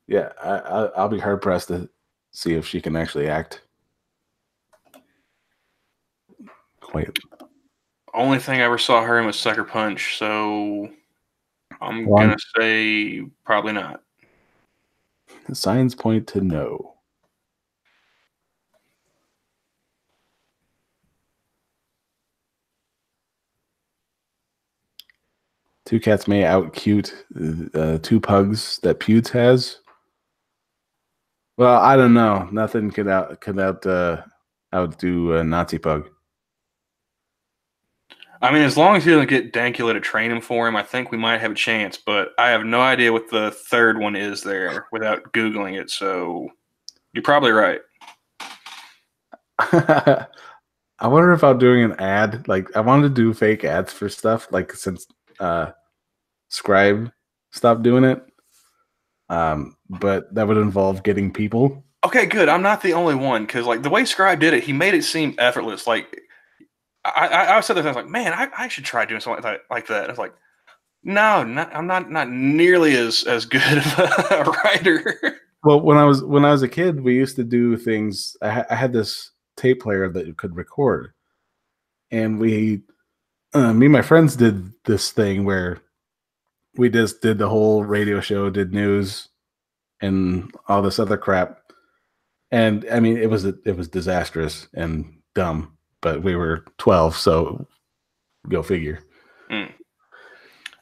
S1: yeah, I'll be hard pressed to see if she can actually act. Quite.
S2: Only thing I ever saw her in was Sucker Punch, so I'm gonna say probably not.
S1: The signs point to no. Two cats may out cute two pugs that Pewds has. Well, I don't know. Nothing could outdo a Nazi pug.
S2: I mean, as long as he doesn't get Dankula to train him for him, I think we might have a chance. But I have no idea what the third one is there without Googling it. So you're probably right.
S1: I wonder if I'm doing an ad. Like, I wanted to do fake ads for stuff. Like, since Scribe stopped doing it, but that would involve getting people.
S2: Okay, good. I'm not the only one because, like, the way Scribe did it, he made it seem effortless. Like, I said that I was like, man, I should try doing something like that. I was like, no, I'm not nearly as good of a writer.
S1: Well, when I was a kid, we used to do things. I had this tape player that could record, and me and my friends did this thing where we just did the whole radio show, did news, and all this other crap. And I mean, it was disastrous and dumb, but we were 12, so go figure.
S2: Mm.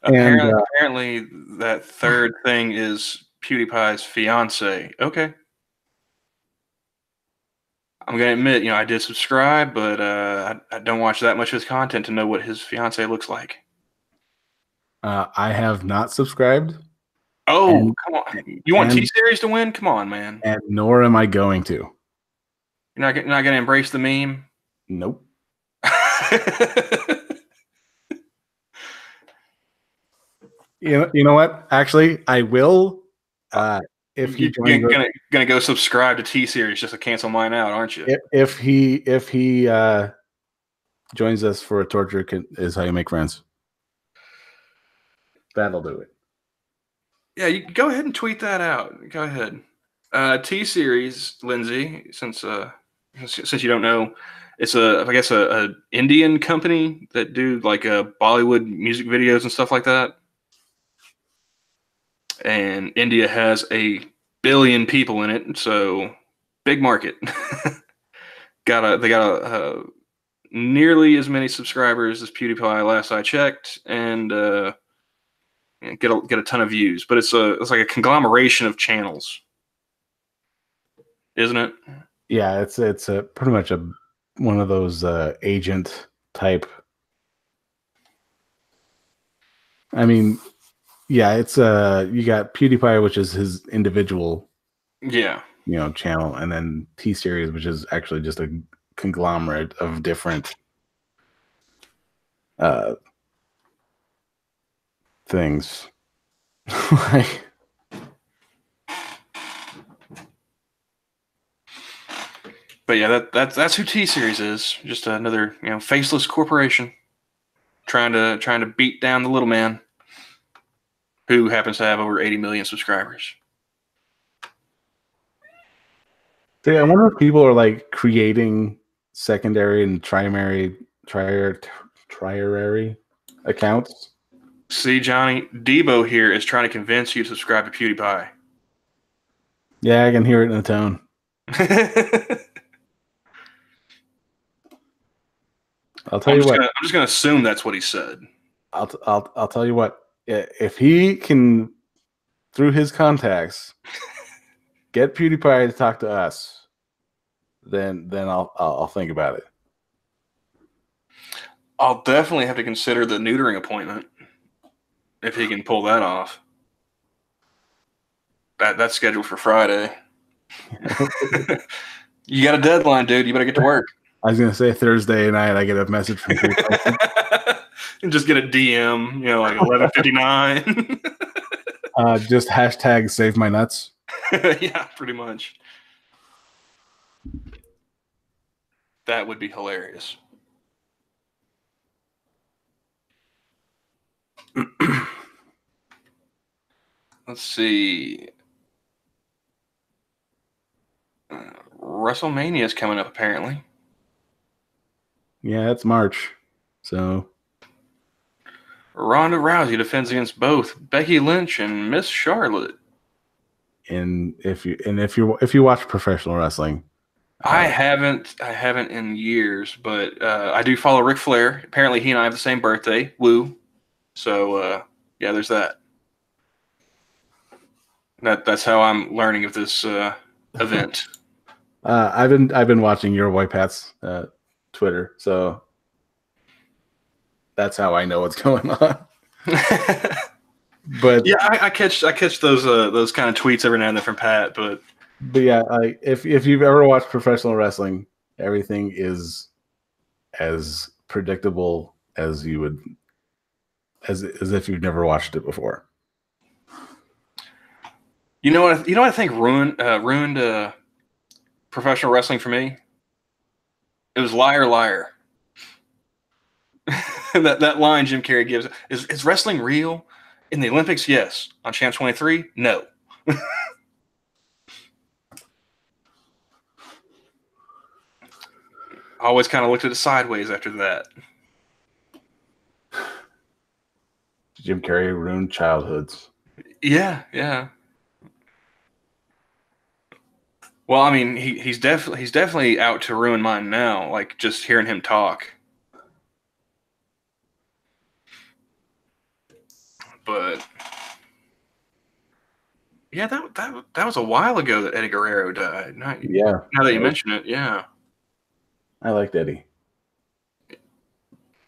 S2: Apparently, that third thing is PewDiePie's fiance. Okay. I'm gonna admit, I did subscribe, but I don't watch that much of his content to know what his fiance looks like.
S1: I have not subscribed.
S2: Oh, come on! You want T-Series to win? Come on, man!
S1: And nor am I going to.
S2: You're not gonna embrace the meme?
S1: Nope. You know what? Actually, I will. If
S2: you're gonna go subscribe to T-Series just to cancel mine out, aren't you?
S1: If he joins us for a torture is how you make friends. That'll do it.
S2: Yeah, you go ahead and tweet that out. Go ahead. T-Series, Lindsay, since you don't know, it's I guess a Indian company that do like Bollywood music videos and stuff like that. And India has 1 billion people in it, so big market. They got nearly as many subscribers as PewDiePie last I checked, and get a ton of views. But it's like a conglomeration of channels, isn't it?
S1: Yeah, it's a pretty much one of those agent type. I mean, yeah, it's you got PewDiePie, which is his individual channel, and then T-Series, which is actually just a conglomerate of different things. Like,
S2: But yeah, that's who T-Series is. Just another faceless corporation trying to beat down the little man, who happens to have over 80 million subscribers.
S1: See, I wonder if people are like creating secondary and triary accounts.
S2: See, Johnny, Debo here is trying to convince you to subscribe to PewDiePie.
S1: Yeah, I can hear it in the tone. I'll tell you what.
S2: I'm just gonna assume that's what he said.
S1: I'll tell you what. If he can, through his contacts, get PewDiePie to talk to us, then I'll think about it.
S2: I'll definitely have to consider the neutering appointment if he can pull that off. That's scheduled for Friday. You got a deadline, dude. You better get to work.
S1: I was gonna say Thursday night. I get a message from PewDiePie.
S2: And just get a DM, like 11:59.
S1: Just hashtag save my nuts.
S2: Yeah, pretty much. That would be hilarious. Let's see. WrestleMania is coming up, apparently.
S1: Yeah, it's March. So
S2: Ronda Rousey defends against both Becky Lynch and Miss Charlotte.
S1: And if you watch professional wrestling,
S2: I haven't in years, but I do follow Ric Flair. Apparently, he and I have the same birthday. Woo! So yeah, there's that. That's how I'm learning of this event.
S1: I've been watching your White Pat's Twitter, so that's how I know what's going on. But
S2: yeah, I catch those kind of tweets every now and then from Pat. But
S1: yeah, if you've ever watched professional wrestling, everything is as predictable as you would as if you've never watched it before.
S2: You know what I think ruined professional wrestling for me? It was Liar Liar. that line Jim Carrey gives is wrestling real? In the Olympics, yes. On Champ 23, no. I always kind of looked at it sideways after that.
S1: Jim Carrey ruined childhoods.
S2: Yeah. Well, I mean, he's definitely out to ruin mine now. Like just hearing him talk. But yeah, that was a while ago that Eddie Guerrero died. Now that you mention it, yeah.
S1: I liked Eddie.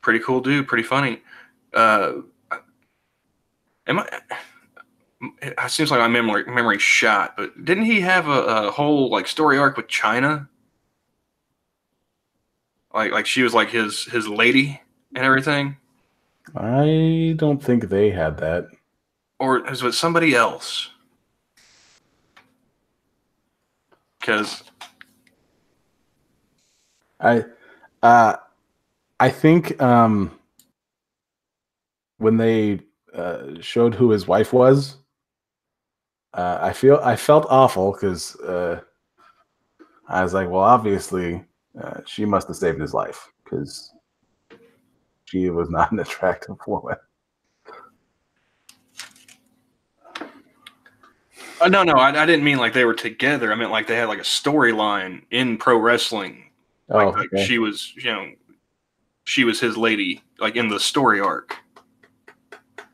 S2: Pretty cool dude, pretty funny. It seems like my memory shot, but didn't he have a whole like story arc with China? Like she was like his lady and everything.
S1: I don't think they had that.
S2: Or was it somebody else? Because
S1: I think when they showed who his wife was, I felt awful because I was like, well, obviously she must have saved his life because she was not an attractive woman.
S2: No, I didn't mean like they were together. I meant like they had like a storyline in pro wrestling. Like
S1: okay.
S2: she was, she was his lady, like in the story arc.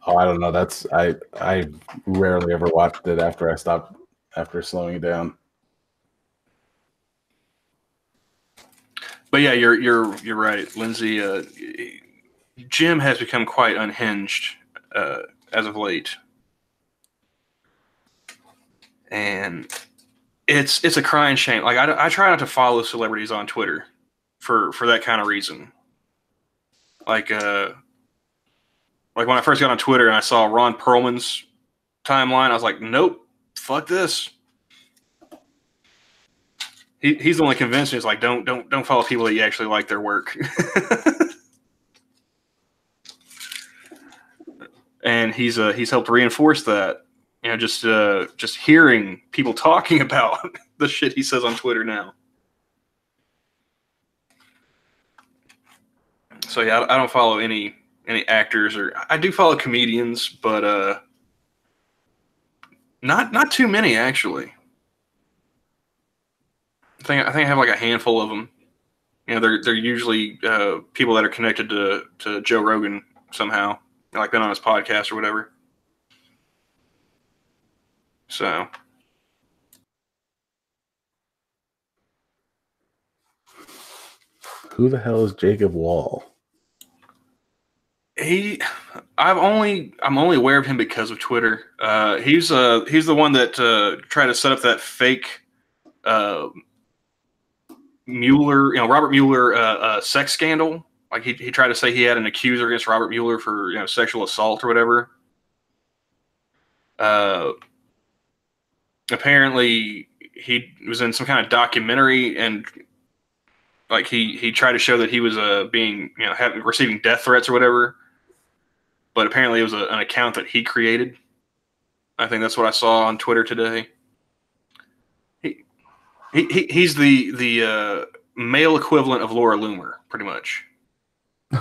S1: Oh, I don't know. I rarely ever watched it after slowing it down.
S2: But yeah, you're right, Lindsay. Jim has become quite unhinged as of late, and it's a crying shame. Like I try not to follow celebrities on Twitter for that kind of reason. Like when I first got on Twitter and I saw Ron Perlman's timeline, I was like, nope, fuck this. he's the one that convinced me. It's like don't follow people that you actually like their work. And he's helped reinforce that. You know, just hearing people talking about the shit he says on Twitter now. So yeah, I don't follow any actors, or I do follow comedians, but not too many actually. I think I have like a handful of them. You know, they're usually people that are connected to Joe Rogan somehow, like been on his podcast or whatever. So,
S1: who the hell is Jacob Wall?
S2: I'm only aware of him because of Twitter. He's the one that tried to set up that fake Mueller, Robert Mueller sex scandal. Like he tried to say he had an accuser against Robert Mueller for sexual assault or whatever. Apparently he was in some kind of documentary, and like he tried to show that he was being receiving death threats or whatever. But apparently it was an account that he created. I think that's what I saw on Twitter today. He's the male equivalent of Laura Loomer, pretty much.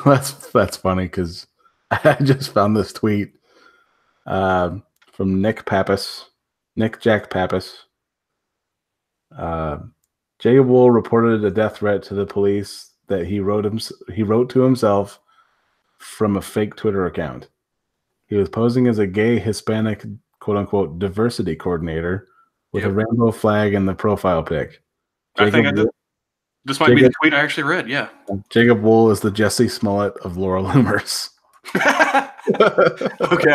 S1: That's funny because I just found this tweet from Nick Jack Pappas. Jacob Wool reported a death threat to the police that he wrote to himself from a fake Twitter account. He was posing as a gay Hispanic quote-unquote diversity coordinator with a rainbow flag in the profile pic.
S2: This might be the tweet I actually read, yeah.
S1: Jacob Wool is the Jesse Smollett of Laura Loomers.
S2: Okay, I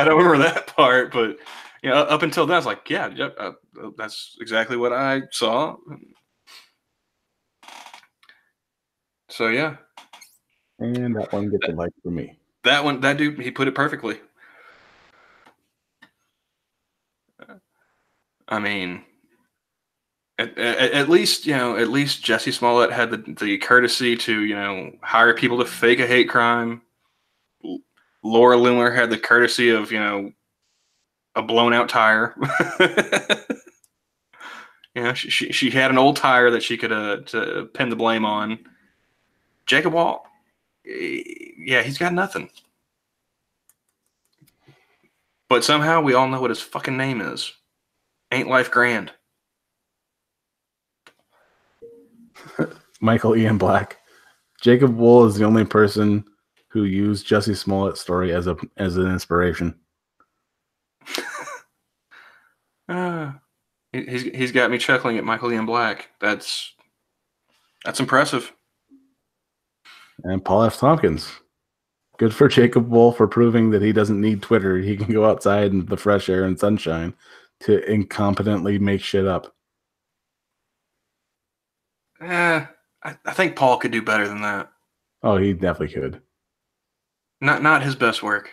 S2: don't remember that part, but up until then, I was like, that's exactly what I saw. So yeah.
S1: And that one gets a like for me.
S2: That dude, he put it perfectly. I mean, at least Jesse Smollett had the courtesy to hire people to fake a hate crime. Laura Loomer had the courtesy of a blown out tire. She had an old tire that she could to pin the blame on. Jacob Wall, he's got nothing. But somehow we all know what his fucking name is. Ain't life grand?
S1: Michael Ian Black. Jacob Wool is the only person who used Jesse Smollett's story as an inspiration.
S2: He's got me chuckling at Michael Ian Black. That's impressive.
S1: And Paul F. Tompkins. Good for Jacob Wool for proving that he doesn't need Twitter. He can go outside in the fresh air and sunshine to incompetently make shit up.
S2: I think Paul could do better than that.
S1: Oh, he definitely could.
S2: Not his best work.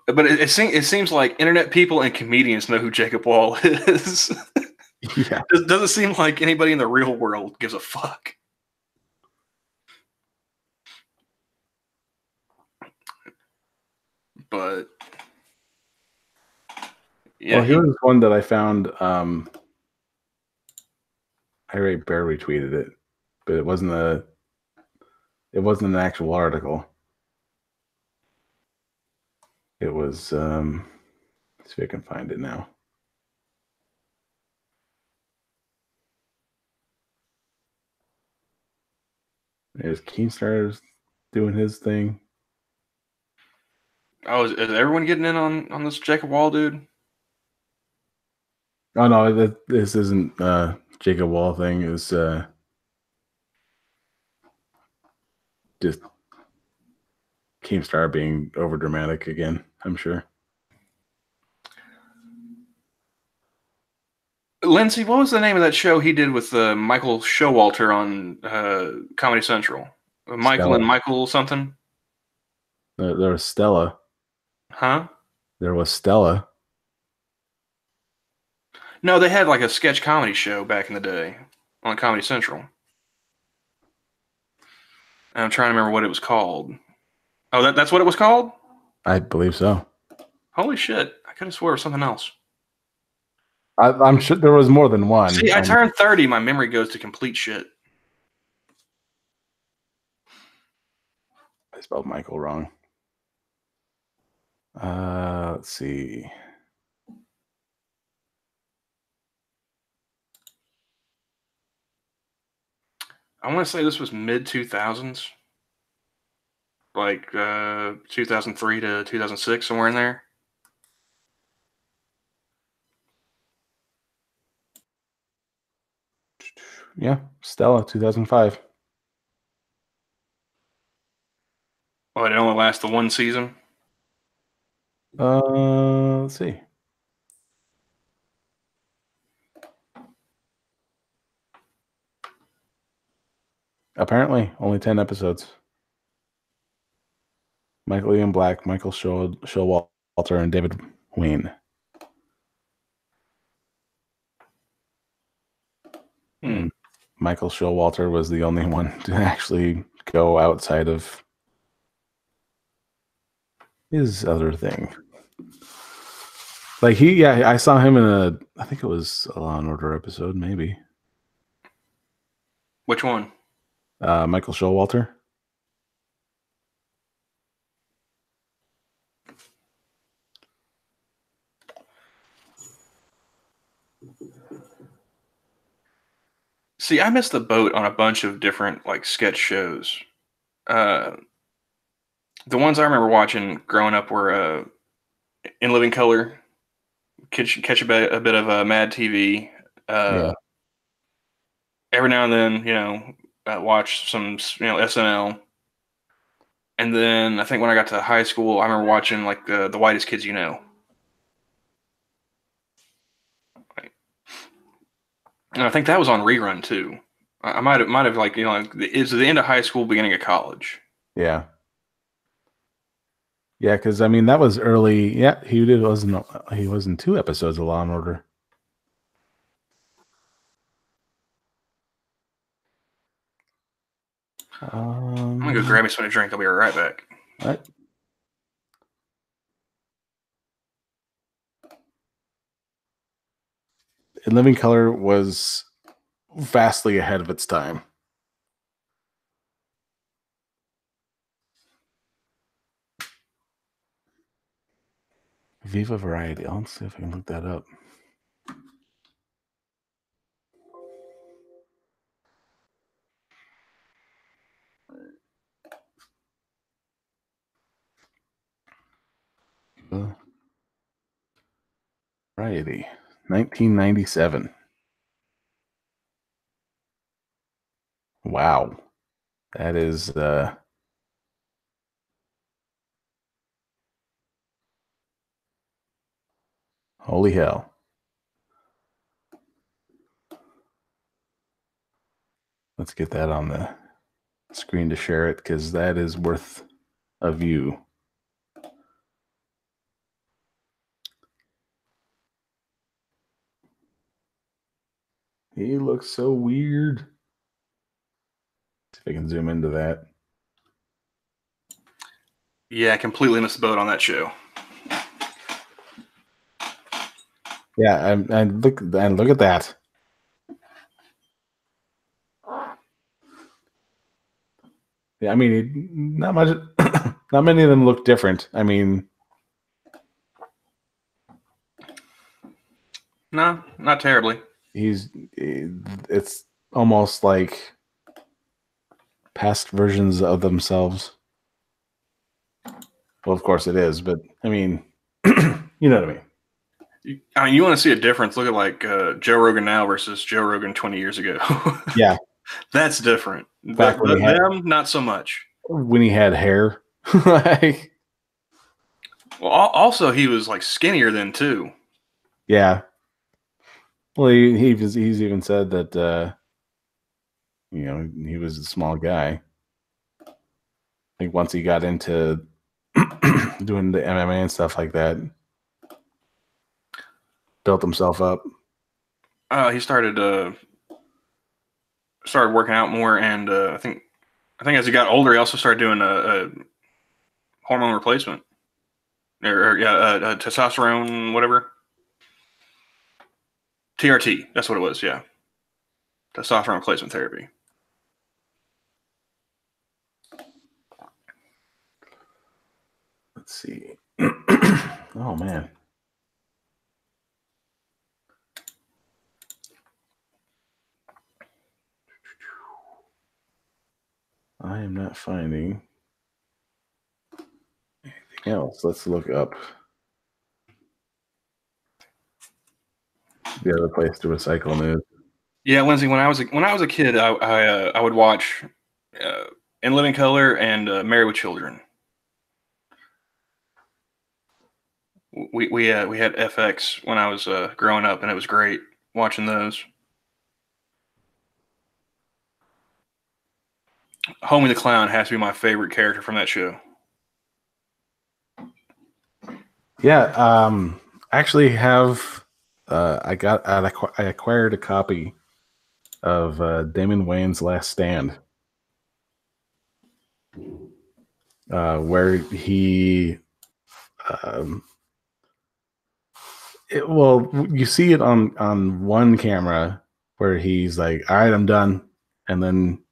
S2: But it seems like internet people and comedians know who Jacob Wall is.
S1: Yeah.
S2: It doesn't seem like anybody in the real world gives a fuck. But
S1: yeah, well, he was one that I found. I barely retweeted it, but it wasn't an actual article. It was. Let's see if I can find it now. There's Keemstar doing his thing.
S2: Oh, is everyone getting in on this Jacob Wall dude?
S1: Oh no, this isn't Jacob Wall thing. It's just Keemstar being over dramatic again, I'm sure.
S2: Lindsay, what was the name of that show he did with Michael Showalter on Comedy Central? Michael Stella. And Michael something?
S1: There was Stella.
S2: Huh?
S1: There was Stella.
S2: No, they had like a sketch comedy show back in the day on Comedy Central. I'm trying to remember what it was called. Oh, that's what it was called?
S1: I believe so.
S2: Holy shit. I could have swore it was something else.
S1: I'm sure there was more than one.
S2: See, I turned 30. My memory goes to complete shit.
S1: I spelled Michael wrong. Let's see.
S2: I want to say this was mid 2000s, like 2003 to 2006, somewhere in there.
S1: Yeah, Stella, 2005.
S2: Oh, it only lasted one season?
S1: Let's see. Apparently, only 10 episodes. Michael Ian Black, Michael Showalter, and David Wayne. And Michael Showalter was the only one to actually go outside of his other thing. Like I saw him in I think it was a Law and Order episode, maybe.
S2: Which one?
S1: Michael Showalter.
S2: See, I missed the boat on a bunch of different like sketch shows. The ones I remember watching growing up were In Living Color, catch a bit of Mad TV.
S1: Yeah.
S2: Every now and then, watch some SNL. And then I think when I got to high school, I remember watching like the Whitest Kids You Know. And I think that was on rerun too. I might have like it's the end of high school, beginning of college.
S1: Yeah. Yeah, because I mean that was early. Yeah, he was in 2 episodes of Law and Order.
S2: I'm gonna go grab me something to drink. I'll be right back.
S1: All right. In Living Color was vastly ahead of its time. Viva Variety. Let's see if I can look that up. Variety, 1997. Wow. That is holy hell. Let's get that on the screen to share it because that is worth a view. He looks so weird. See if I can zoom into that.
S2: Yeah, I completely missed the boat on that show.
S1: Yeah, and look at that. Yeah, I mean, not much. Not many of them look different. I mean,
S2: no, not terribly.
S1: It's almost like past versions of themselves. Well, of course it is, but I mean, you know what I mean.
S2: I mean, you want to see a difference? Look at like Joe Rogan now versus Joe Rogan 20 years ago.
S1: Yeah,
S2: that's different. But them, not so much.
S1: When he had hair, like.
S2: Well, also he was like skinnier then too.
S1: Yeah. Well, he's even said that he was a small guy. I think once he got into doing the MMA and stuff like that, built himself up.
S2: He started working out more, and I think as he got older, he also started doing a hormone replacement, or testosterone, whatever, TRT. That's what it was. Yeah, testosterone replacement therapy.
S1: Let's see. Oh man. I am not finding anything else. Let's look up the other place to recycle news.
S2: Yeah, Lindsay. When I was a kid, I would watch In Living Color and Married with Children. We had FX when I was growing up, and it was great watching those. Homie the Clown has to be my favorite character from that show.
S1: Yeah, actually have I acquired a copy of Damon Wayans' Last Stand, where he you see it on one camera where he's like, all right, I'm done, and then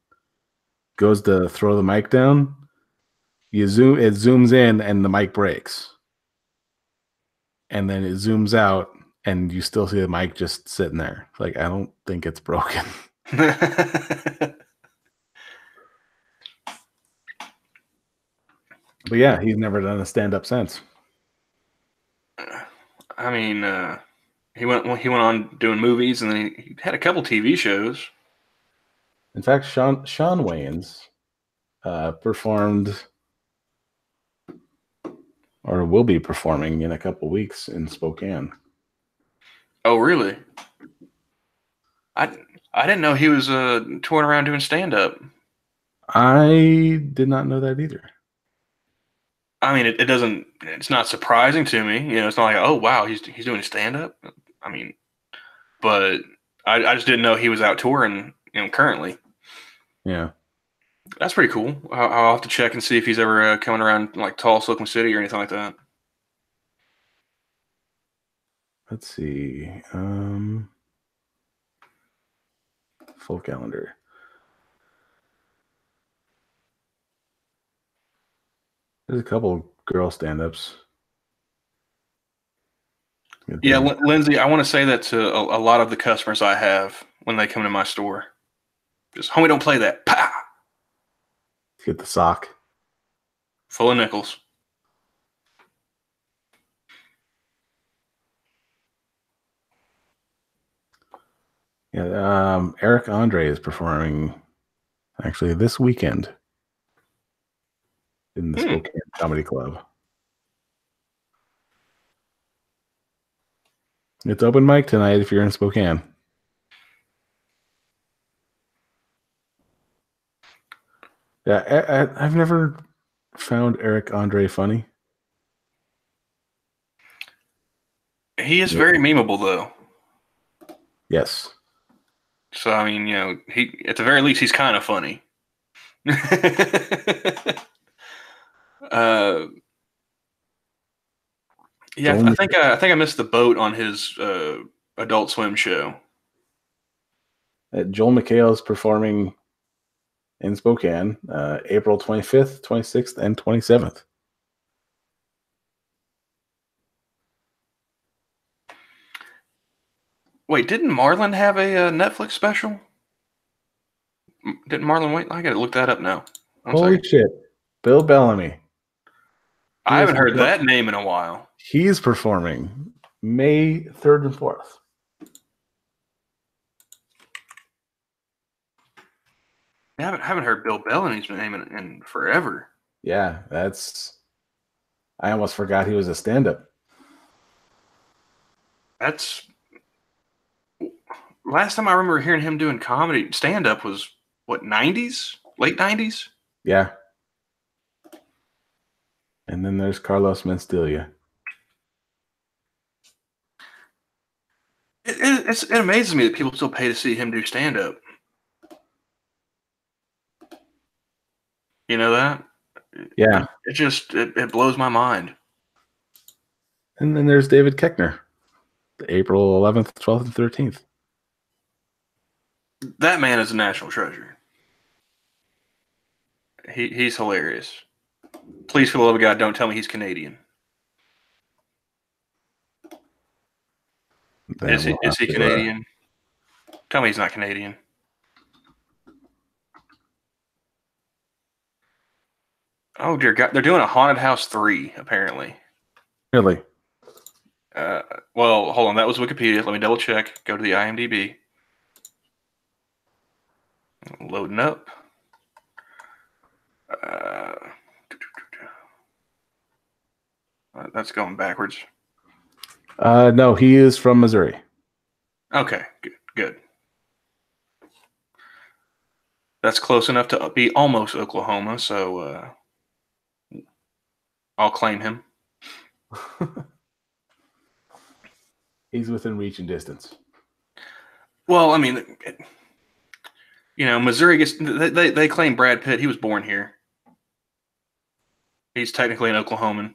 S1: goes to throw the mic down. It zooms in and the mic breaks, and then it zooms out and you still see the mic just sitting there. Like, I don't think it's broken. But yeah, he's never done a stand-up since.
S2: I mean, he went on doing movies, and then he had a couple TV shows.
S1: In fact, Shawn Wayans performed, or will be performing in a couple weeks in Spokane.
S2: Oh, really? I didn't know he was touring around doing stand-up.
S1: I did not know that either.
S2: I mean, it's not surprising to me. You know, it's not like, oh wow, he's doing stand-up. I mean, but I just didn't know he was out touring, you know, currently.
S1: Yeah,
S2: that's pretty cool. I'll have to check and see if he's ever coming around like Tulsa, Oklahoma City, or anything like that.
S1: Let's see. Full calendar. There's a couple girl stand-ups.
S2: Yeah, Lindsay, I want to say that to a lot of the customers I have when they come to my store. Just, homie, don't play that. Pow!
S1: Get the sock.
S2: Full of nickels.
S1: Yeah, Eric Andre is performing actually this weekend in the Spokane Comedy Club. It's open mic tonight if you're in Spokane. Yeah, I've never found Eric Andre funny.
S2: He is very memeable, though.
S1: Yes.
S2: So, I mean, you know, at the very least, he's kind of funny. Yeah, I think I missed the boat on his Adult Swim show.
S1: Joel McHale is performing in Spokane, April 25th, 26th, and 27th.
S2: Wait, didn't Marlon have a Netflix special? Didn't Marlon wait? I gotta look that up now.
S1: Holy shit. Bill Bellamy.
S2: I haven't heard that name in a while.
S1: He's performing May 3rd and 4th.
S2: I haven't heard Bill Bellamy's name in forever.
S1: Yeah, I almost forgot he was a stand-up.
S2: That's last time I remember hearing him doing comedy stand-up was what, 90s? Late 90s?
S1: Yeah. And then there's Carlos Mencia.
S2: it amazes me that people still pay to see him do stand up. You know that?
S1: Yeah.
S2: It blows my mind.
S1: And then there's David Koechner, April 11th, 12th, and 13th.
S2: That man is a national treasure. He's hilarious. Please, for the love of God, don't tell me he's Canadian. Is he Canadian? Tell me he's not Canadian. Oh dear God, they're doing a Haunted House 3 apparently.
S1: Really?
S2: Well, hold on. That was Wikipedia. Let me double check. Go to the IMDb. Loading up. That's going backwards.
S1: No, he is from Missouri.
S2: Okay, good. That's close enough to be almost Oklahoma, so I'll claim him.
S1: He's within reach and distance.
S2: Well, I mean, Missouri gets they claim Brad Pitt. He was born here. He's technically an Oklahoman.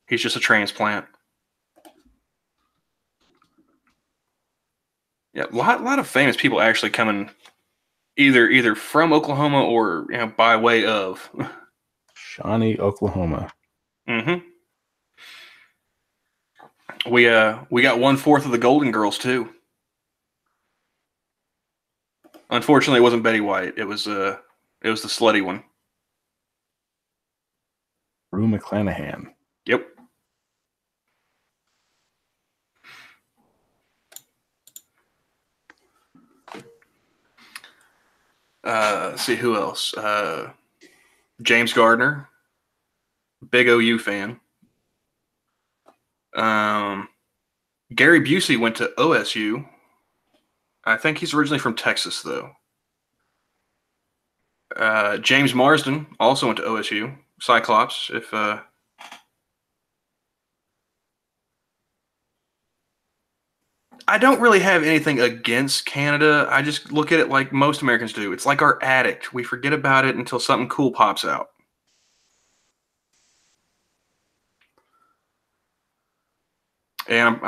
S2: He's just a transplant. Yeah, a lot of famous people actually coming either from Oklahoma or by way of
S1: Shawnee, Oklahoma.
S2: Mm-hmm. We got 1/4 of the Golden Girls too. Unfortunately, it wasn't Betty White. It was the slutty one.
S1: Rue McClanahan.
S2: Yep. Let's see who else. James Gardner, big OU fan. Gary Busey went to OSU. I think he's originally from Texas, though. James Marsden also went to OSU. Cyclops, if I don't really have anything against Canada. I just look at it like most Americans do. It's like our addict. We forget about it until something cool pops out. And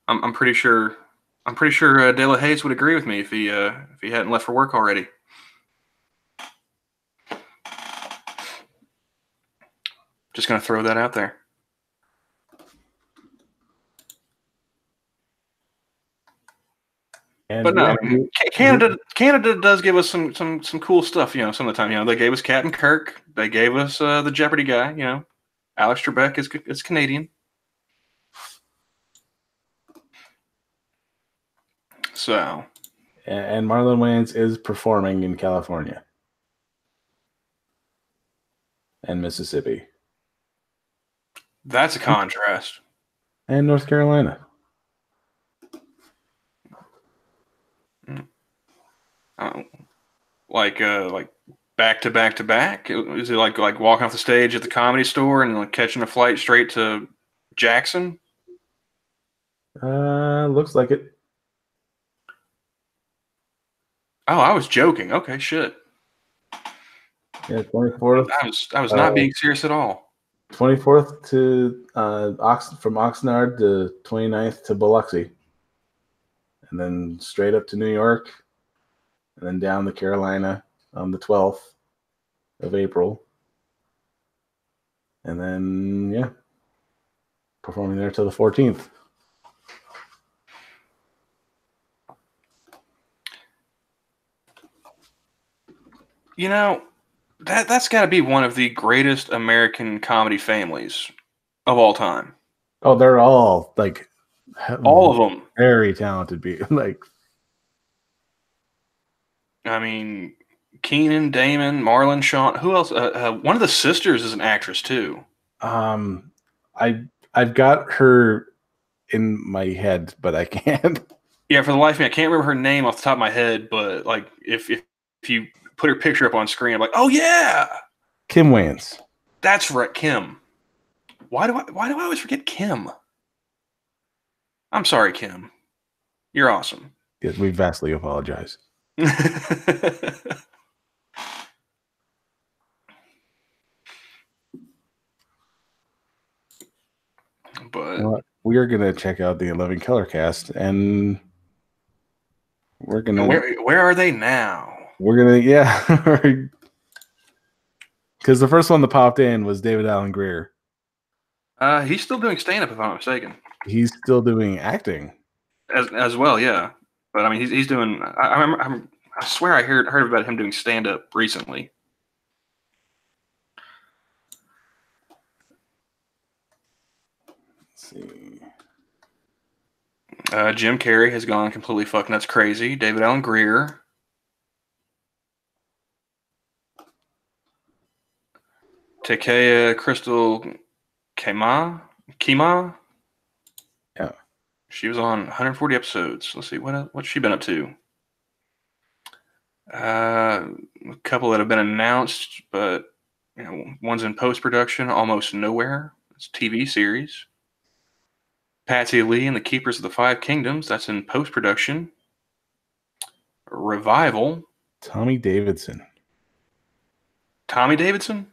S2: I'm pretty sure De La Hayes would agree with me if he hadn't left for work already. Just gonna throw that out there. But no, Canada does give us some cool stuff. Some of the time, they gave us Captain Kirk. They gave us the Jeopardy guy. Alex Trebek is Canadian. So,
S1: and Marlon Wayans is performing in California and Mississippi.
S2: That's a contrast.
S1: And North Carolina.
S2: Like back to back to back. Is it like walking off the stage at the Comedy Store and catching a flight straight to Jackson?
S1: Looks like it.
S2: Oh, I was joking. Okay, shit.
S1: Yeah, 24th.
S2: I was not being serious at all.
S1: 24th to from Oxnard to 29th to Biloxi, and then straight up to New York, and then down to Carolina on the 12th of April, and then performing there till the 14th.
S2: That's got to be one of the greatest American comedy families of all time.
S1: Oh, they're all
S2: all of them
S1: very talented people.
S2: I mean, Keenan, Damon, Marlon, Sean. Who else? One of the sisters is an actress too.
S1: I've got her in my head, but I can't.
S2: Yeah, for the life of me, I can't remember her name off the top of my head. But if you put her picture up on screen, I'm like, oh yeah,
S1: Kim Wayans.
S2: That's right, Kim. Why do I always forget Kim? I'm sorry, Kim. You're awesome.
S1: Yes, we vastly apologize.
S2: But
S1: we are gonna check out the 11 Keller cast, and we're gonna.
S2: Where are they now?
S1: We're gonna because the first one that popped in was David Alan Grier.
S2: He's still doing stand-up, if I'm not mistaken.
S1: He's still doing acting
S2: as well, yeah. But I mean, he's doing. I remember. I swear I heard about him doing stand-up recently.
S1: Let's see.
S2: Jim Carrey has gone completely fucking nuts crazy. David Alan Grier. Takea Crystal Kima.
S1: Yeah.
S2: She was on 140 episodes. Let's see, what's she been up to? A couple that have been announced, but one's in post-production, Almost Nowhere. It's a TV series. Patsy Lee and the Keepers of the Five Kingdoms. That's in post-production. Revival.
S1: Tommy Davidson.
S2: Tommy Davidson?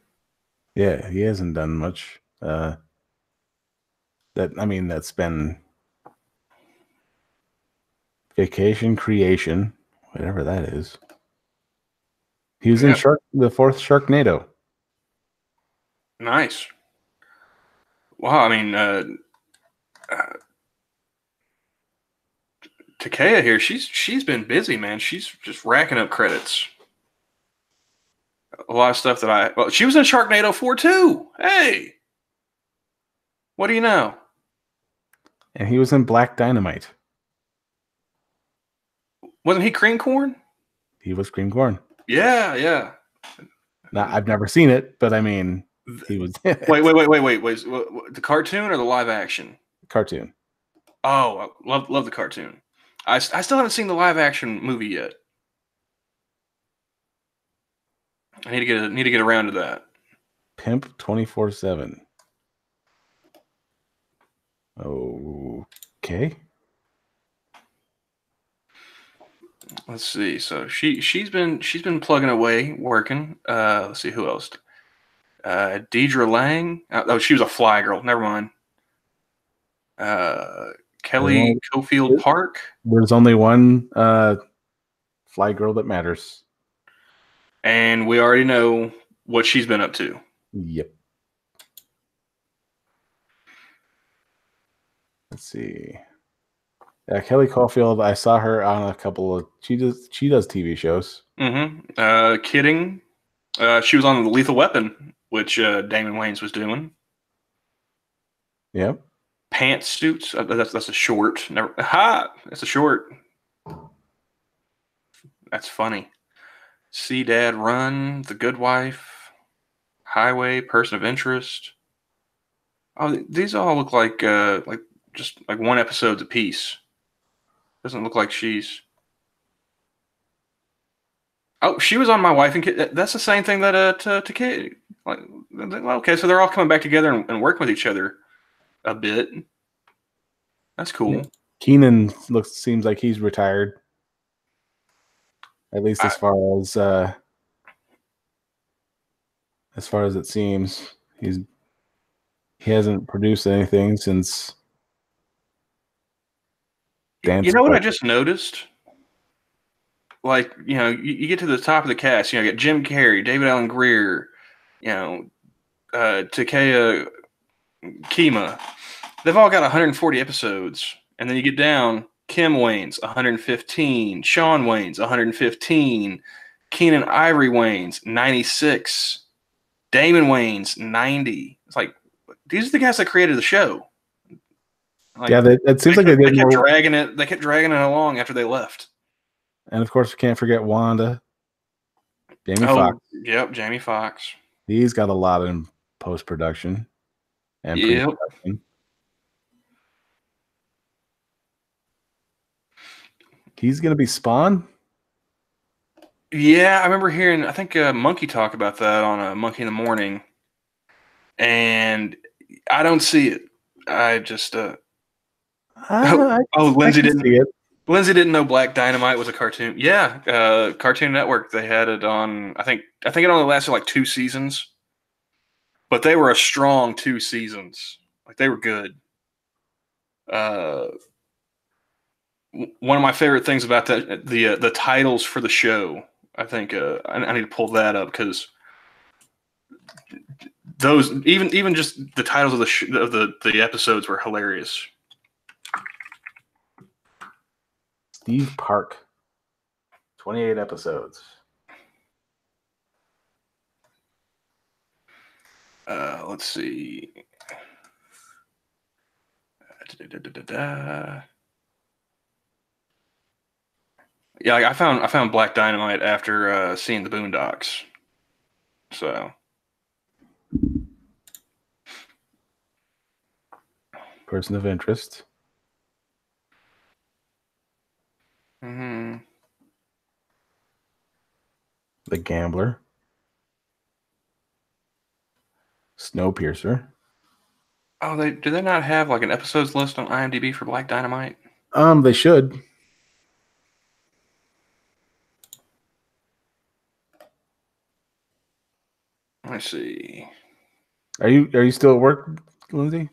S1: Yeah, he hasn't done much. That's been Vacation Creation, whatever that is. He was in the fourth Sharknado.
S2: Nice. Wow, I mean, Takea here, she's been busy, man. She's just racking up credits. A lot of stuff that she was in Sharknado 4 too. Hey, what do you know?
S1: And he was in Black Dynamite.
S2: Wasn't he Cream Corn?
S1: He was Cream Corn.
S2: Yeah.
S1: Now, I've never seen it, but I mean, he was.
S2: Wait. The cartoon or the live action?
S1: Cartoon.
S2: Oh, love the cartoon. I still haven't seen the live action movie yet. I need to get around to that.
S1: Pimp 24/7. Okay.
S2: Let's see. So she's been plugging away, working. Let's see who else. Deidre Lang. Oh, she was a Fly girl. Never mind. Kelly Cofield Park.
S1: There's only one Fly girl that matters.
S2: And we already know what she's been up to.
S1: Yep. Let's see. Yeah, Kelly Caulfield. I saw her on a couple of. She does TV shows.
S2: Mm-hmm. Kidding. She was on the Lethal Weapon, which Damon Wayans was doing.
S1: Yep.
S2: Pantsuits. That's a short. That's a short. That's funny. See Dad Run, The Good Wife, Highway, Person of Interest. Oh, these all look like just like one episode apiece. Doesn't look like she's. Oh, she was on My Wife and Kid. That's the same thing that to Kid. Like, okay, so they're all coming back together and working with each other a bit. That's cool.
S1: Keenan seems like he's retired. At least as far as it seems, he hasn't produced anything since.
S2: You know what I just noticed? Like, you get to the top of the cast. You get Jim Carrey, David Alan Grier, Takea Kima. They've all got 140 episodes, and then you get down. Kim Wayans, 115. Sean Wayans, 115. Keenan Ivory Wayans, 96. Damon Wayans, 90. It's like, these are the guys that created the show.
S1: Like, yeah, it seems like they
S2: kept dragging it. They kept dragging it along after they left.
S1: And of course, we can't forget Wanda. Jamie Foxx.
S2: Yep, Jamie Foxx.
S1: He's got a lot in post-production and pre-production. He's going to be Spawn?
S2: Yeah, I remember hearing, I think Monkey talk about that on Monkey in the Morning. And I don't see it. I just... Lindsay didn't see it. Lindsay didn't know Black Dynamite was a cartoon. Yeah, Cartoon Network. They had it on. I think it only lasted like 2 seasons, but they were a strong 2 seasons. Like they were good. One of my favorite things about that the titles for the show. I think I need to pull that up because those even just the titles of the episodes were hilarious.
S1: Steve Park, 28 episodes.
S2: Let's see. Yeah, I found Black Dynamite after seeing the Boondocks. So
S1: Person of interest.
S2: Mm-hmm.
S1: The Gambler. Snowpiercer.
S2: Oh, do they not have like an episodes list on IMDb for Black Dynamite?
S1: They should.
S2: Let's see.
S1: Are you still at work, Lindsay?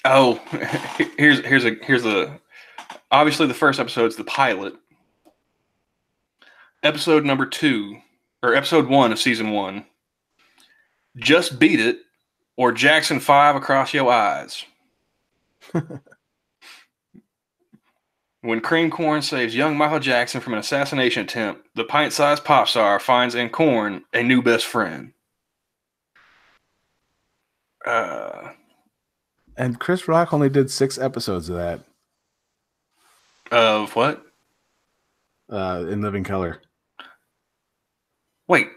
S2: Oh, here's a obviously the first episode is the pilot. Episode number 2 or episode 1 of season 1. Just Beat It or Jackson 5 across your eyes. When Cream Corn saves young Michael Jackson from an assassination attempt, the pint-sized pop star finds in Corn a new best friend.
S1: And Chris Rock only did 6 episodes of that.
S2: Of what?
S1: In Living Color.
S2: Wait,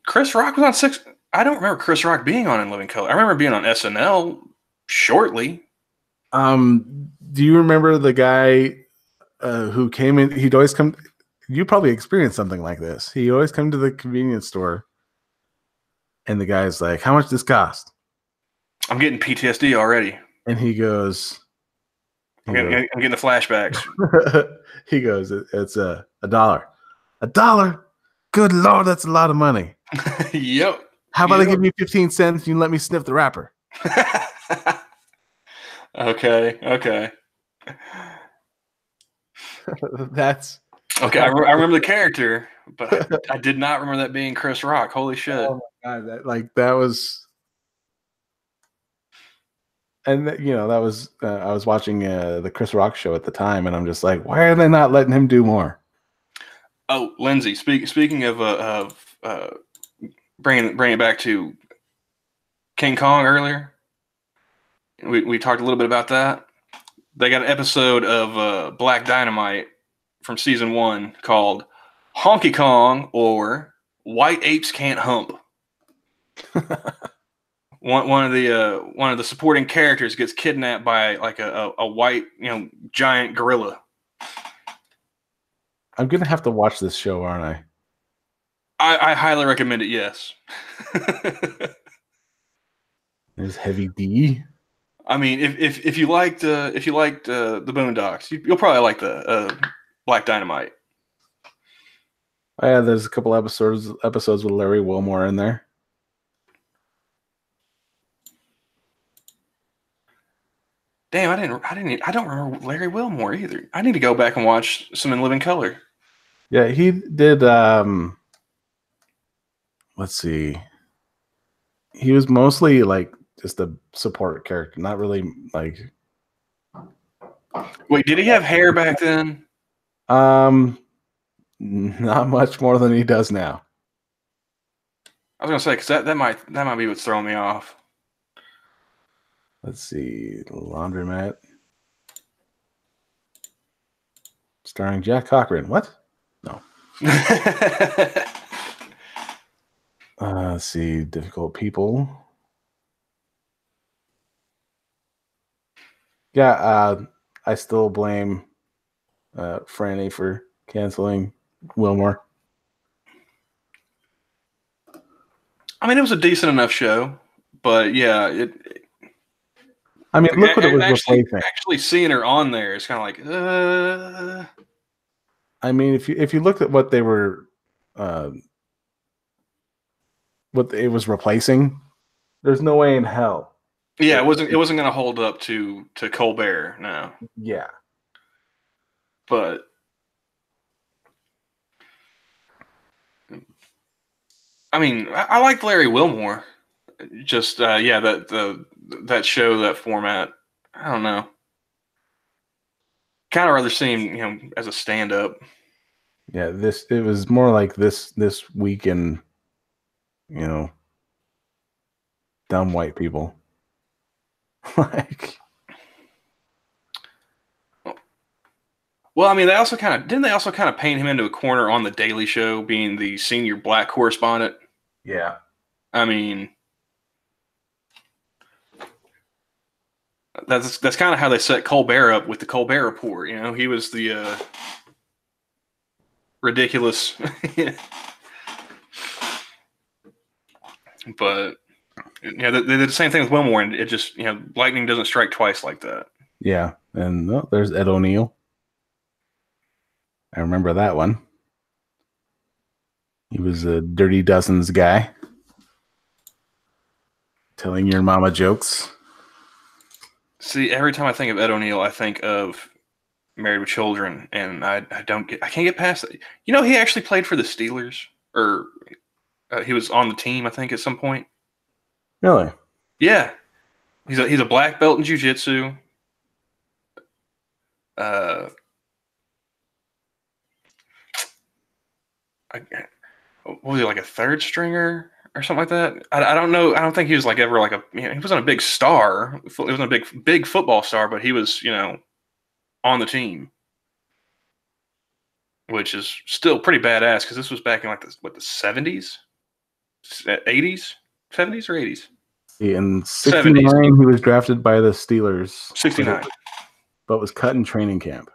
S2: Chris Rock was on 6? I don't remember Chris Rock being on In Living Color. I remember being on SNL shortly.
S1: Do you remember the guy who came in? He'd always come. You probably experienced something like this. He always come to the convenience store, and the guy's like, "How much does this cost?"
S2: I'm getting PTSD already.
S1: And he goes,
S2: I'm getting the flashbacks.
S1: He goes, "It's $1. $1? Good Lord, that's a lot of money."
S2: Yep.
S1: How about I give you 15 cents and you let me sniff the wrapper?
S2: Okay.
S1: That's
S2: okay. I remember the character, but I did not remember that being Chris Rock. Holy shit!
S1: Oh my god, that was, and that was I was watching the Chris Rock show at the time, and I'm just like, why are they not letting him do more?
S2: Oh, Lindsay, speaking of bringing it back to King Kong earlier, we talked a little bit about that. They got an episode of Black Dynamite from season 1 called Honky Kong or White Apes Can't Hump. one of the supporting characters gets kidnapped by like a white giant gorilla.
S1: I'm gonna have to watch this show, aren't I?
S2: I highly recommend it. Yes.
S1: There's Heavy D.
S2: I mean, if you liked the Boondocks, you'll probably like the Black Dynamite.
S1: Oh, yeah, there's a couple episodes with Larry Wilmore in there.
S2: Damn, I don't remember Larry Wilmore either. I need to go back and watch some In Living Color.
S1: Yeah, he did. Let's see. He was mostly like just a support character, not really like.
S2: Wait, did he have hair back then?
S1: Not much more than he does now.
S2: I was gonna say because that might be what's throwing me off.
S1: Let's see, Laundromat, starring Jack Cochran. What? No. Let's see, Difficult People. Yeah, I still blame Franny for canceling Wilmore.
S2: I mean, it was a decent enough show, but yeah,
S1: I mean, look what it was replacing.
S2: Actually seeing her on there, it's kind of like,
S1: I mean, if you looked at what they were, what it was replacing, there's no way in hell.
S2: Yeah, it wasn't going to hold up to Colbert, no.
S1: Yeah,
S2: but I mean, I like Larry Wilmore. Just yeah, that show, that format. I don't know. Kind of rather see him, as a stand-up.
S1: Yeah, it was more like this week in, dumb white people. Like,
S2: well, I mean, they also kind of paint him into a corner on the Daily Show, being the senior black correspondent.
S1: Yeah,
S2: I mean, that's kind of how they set Colbert up with the Colbert Report. He was the ridiculous, but they did the same thing with Wilmore, and it just lightning doesn't strike twice like that.
S1: Yeah, and there's Ed O'Neill. I remember that one. He was a Dirty Dozens guy, telling your mama jokes.
S2: See, every time I think of Ed O'Neill, I think of Married with Children, and I can't get past it. He actually played for the Steelers, or he was on the team, I think, at some point.
S1: Really?
S2: Yeah, he's a black belt in jiu-jitsu. What was he, like a third stringer or something like that? I don't know. I don't think he was like ever like he wasn't a big star. He wasn't a big football star, but he was on the team, which is still pretty badass because this was back in like the 70s, 80s, 70s or 80s.
S1: In 69, 70s. He was drafted by the Steelers.
S2: 69.
S1: But was cut in training camp.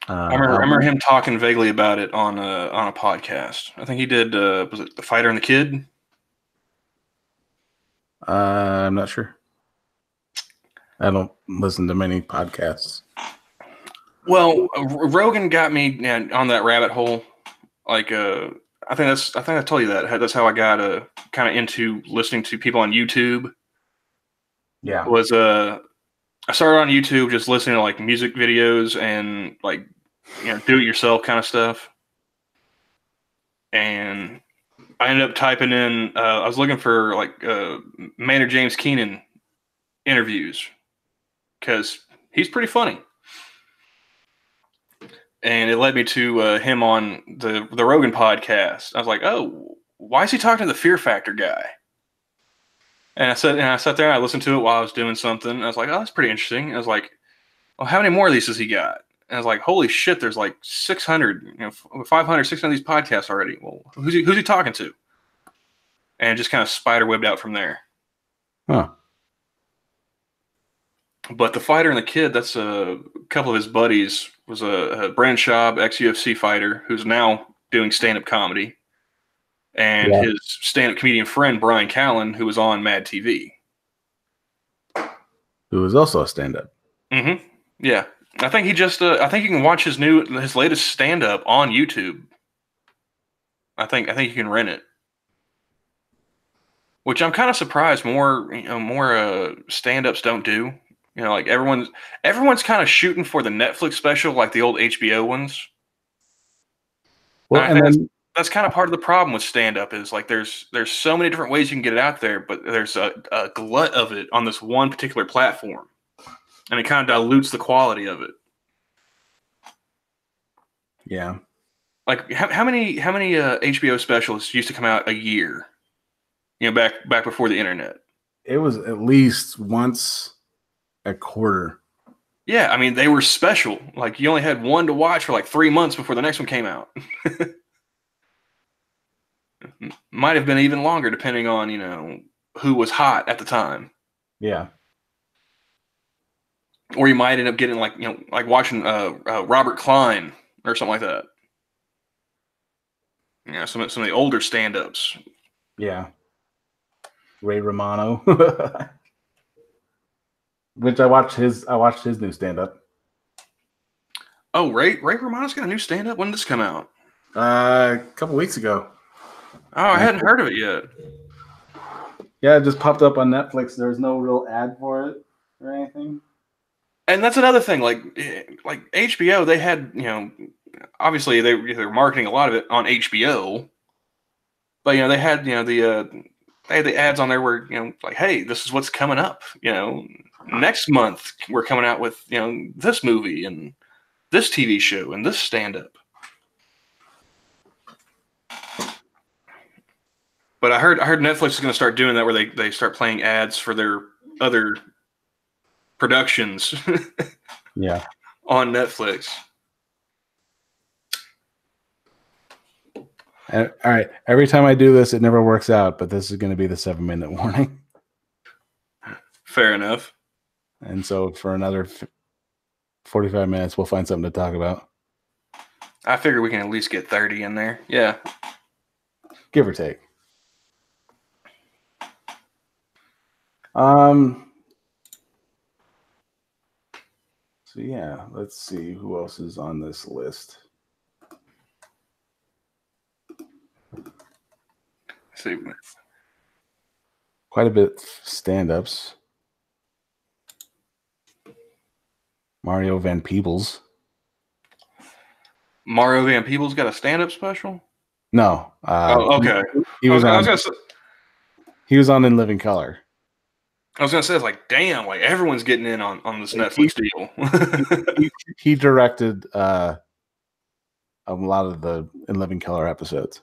S2: I remember him talking vaguely about it on a podcast. I think he did. Was it The Fighter and the Kid?
S1: I'm not sure. I don't listen to many podcasts.
S2: Well, Rogan got me on that rabbit hole. Like, I think I told you that. That's how I got kind of into listening to people on YouTube.
S1: Yeah.
S2: I started on YouTube just listening to like music videos and like do it yourself kind of stuff. And I ended up typing in. I was looking for like Maynard James Keenan interviews because he's pretty funny. And it led me to him on the Rogan podcast. I was like, oh, why is he talking to the Fear Factor guy? And I sat there and I listened to it while I was doing something. And I was like, oh, that's pretty interesting. And I was like, well, how many more of these has he got? And I was like, holy shit, there's like 600, 500, 600 of these podcasts already. Well, who's he talking to? And just kind of spiderwebbed out from there.
S1: Huh.
S2: But The Fighter and the Kid, that's a couple of his buddies, was a Brandon Schaub, ex-UFC fighter, who's now doing stand-up comedy. And his stand-up comedian friend, Brian Callen, who was on Mad TV.
S1: Who was also a stand-up.
S2: Mm-hmm. Yeah. I think he just, I think you can watch his latest stand-up on YouTube. I think you can rent it. Which I'm kind of surprised more stand-ups don't do. Like everyone's kind of shooting for the Netflix special, like the old HBO ones. Well, and that's kind of part of the problem with stand-up is like there's so many different ways you can get it out there, but there's a glut of it on this one particular platform, and it kind of dilutes the quality of it.
S1: Yeah.
S2: Like how many HBO specials used to come out a year? Back before the internet.
S1: It was at least once a quarter.
S2: Yeah, I mean, they were special. Like, you only had one to watch for like 3 months before the next one came out. Might have been even longer, depending on, who was hot at the time.
S1: Yeah.
S2: Or you might end up getting like watching Robert Klein or something like that. Some of the older stand-ups.
S1: Yeah. Ray Romano, which I watched his new stand up.
S2: Oh, Ray Romano's got a new stand up. When did this come out?
S1: A couple weeks ago.
S2: Oh, I hadn't heard of it yet.
S1: Yeah, it just popped up on Netflix. There's no real ad for it or anything.
S2: And that's another thing. Like HBO, they had, obviously they're marketing a lot of it on HBO, but they had the ads on there where like, hey, this is what's coming up. Next month we're coming out with this movie and this TV show and this stand up. But I heard Netflix is going to start doing that where they start playing ads for their other productions.
S1: Yeah.
S2: On Netflix.
S1: All right. Every time I do this, it never works out, but this is going to be the 7-minute warning.
S2: Fair enough.
S1: And so for another 45 minutes, we'll find something to talk about.
S2: I figure we can at least get 30 in there. Yeah.
S1: Give or take. So yeah, let's see who else is on this list.
S2: See,
S1: quite a bit stand-ups. Mario Van Peebles.
S2: Mario Van Peebles got a stand-up special?
S1: No.
S2: Okay.
S1: He was on In Living Color.
S2: I was gonna say, it's like, damn, like everyone's getting in on this Netflix deal.
S1: he directed a lot of the In Living Color episodes.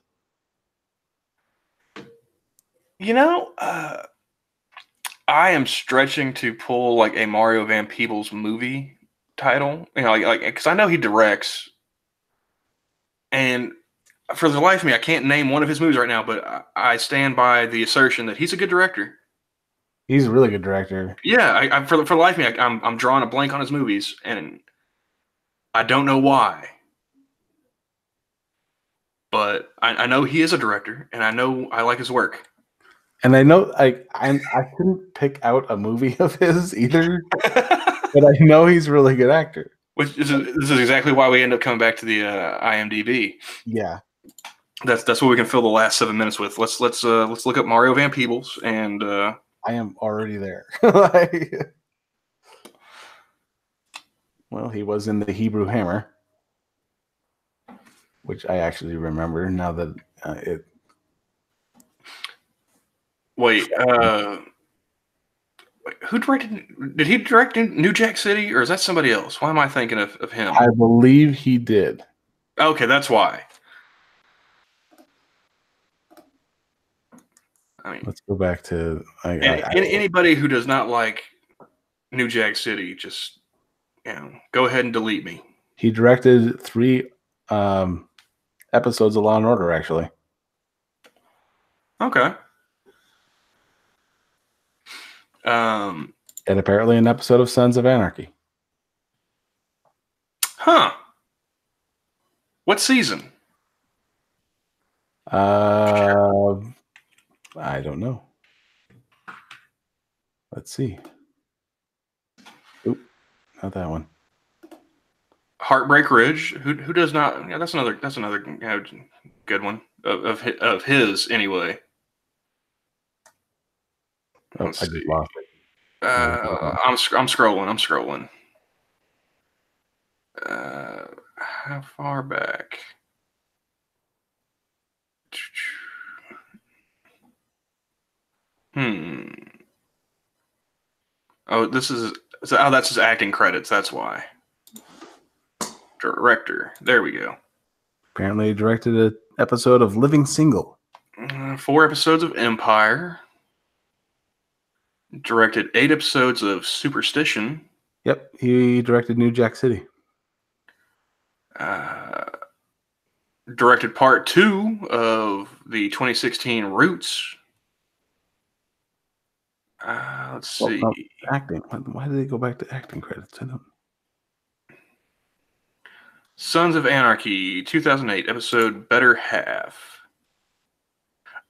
S2: I am stretching to pull like a Mario Van Peebles movie title, like because I know he directs, and for the life of me, I can't name one of his movies right now, but I stand by the assertion that he's a good director.
S1: He's a really good director.
S2: Yeah, for the life of me, I'm drawing a blank on his movies, and I don't know why. But I know he is a director, and I know I like his work.
S1: And I know I couldn't pick out a movie of his either, but I know he's a really good actor.
S2: This is exactly why we end up coming back to the IMDb.
S1: Yeah,
S2: that's what we can fill the last 7 minutes with. Let's look up Mario Van Peebles, and
S1: I am already there. Well, he was in the Hebrew Hammer, which I actually remember now that it.
S2: Wait, who directed? Did he direct New Jack City, or is that somebody else? Why am I thinking of him?
S1: I believe he did.
S2: Okay, that's why. I mean,
S1: let's go back to
S2: anybody who does not like New Jack City, just go ahead and delete me.
S1: He directed 3 episodes of Law and Order, actually.
S2: Okay.
S1: And apparently an episode of Sons of Anarchy.
S2: Huh. What season?
S1: I don't know. Let's see. Oop, not that one.
S2: Heartbreak Ridge. Who does not? Yeah, that's another good one of his anyway.
S1: Oh, I just lost it.
S2: I'm scrolling. How far back? Oh, that's his acting credits. That's why. Director. There we go.
S1: Apparently, he directed an episode of Living Single.
S2: 4 episodes of Empire. Directed 8 episodes of Superstition.
S1: Yep, he directed New Jack City.
S2: Directed part 2 of the 2016 Roots. Let's see.
S1: No, acting. Why did they go back to acting credits? I don't.
S2: Sons of Anarchy, 2008 episode Better Half.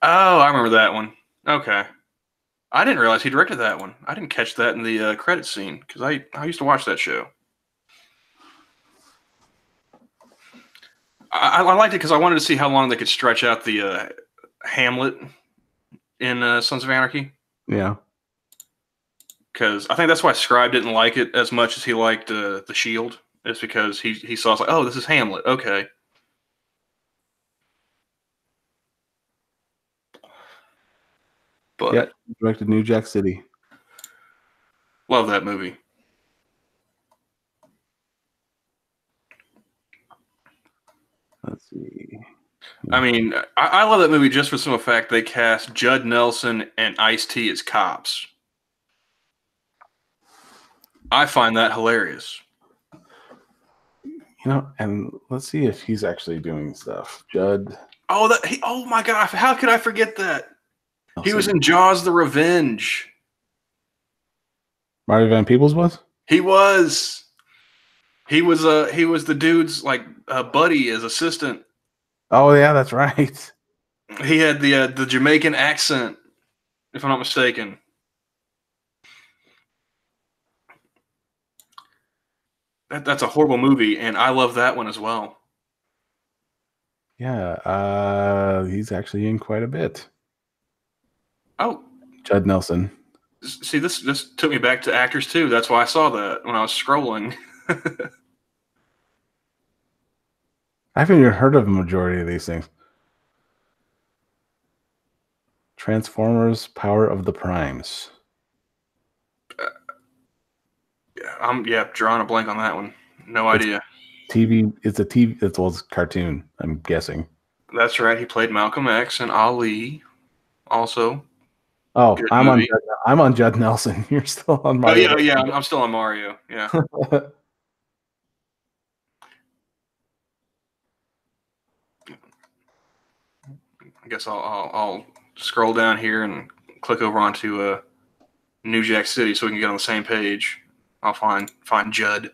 S2: Oh, I remember that one. Okay. I didn't realize he directed that one. I didn't catch that in the credit scene because I used to watch that show. I liked it because I wanted to see how long they could stretch out the Hamlet in Sons of Anarchy.
S1: Yeah.
S2: Because I think that's why Scribe didn't like it as much as he liked The Shield. It's because he saw, like, oh, this is Hamlet. Okay. But
S1: yeah, directed New Jack City.
S2: Love that movie.
S1: Let's see.
S2: I mean, I love that movie just for some fact they cast Judd Nelson and Ice-T as cops. I find that hilarious.
S1: And let's see if he's actually doing stuff. Judd.
S2: Oh my God! How could I forget that? Nelson. He was in Jaws: The Revenge.
S1: Marty Van Peebles was.
S2: He was. He was the dude's like buddy as assistant.
S1: Oh yeah, that's right.
S2: He had the Jamaican accent, if I'm not mistaken. That's a horrible movie, and I love that one as well.
S1: Yeah, he's actually in quite a bit.
S2: Oh,
S1: Judd Nelson.
S2: See, this took me back to actors too. That's why I saw that when I was scrolling.
S1: I haven't even heard of a majority of these things. Transformers: Power of the Primes.
S2: I'm drawing a blank on that one. No idea.
S1: TV. It's a TV. It's a cartoon. I'm guessing.
S2: That's right. He played Malcolm X and Ali. Also.
S1: Oh, I'm on Judd Nelson. You're still on Mario.
S2: Oh yeah. I'm still on Mario. Yeah. I guess I'll scroll down here and click over onto New Jack City so we can get on the same page. I'll find Judd.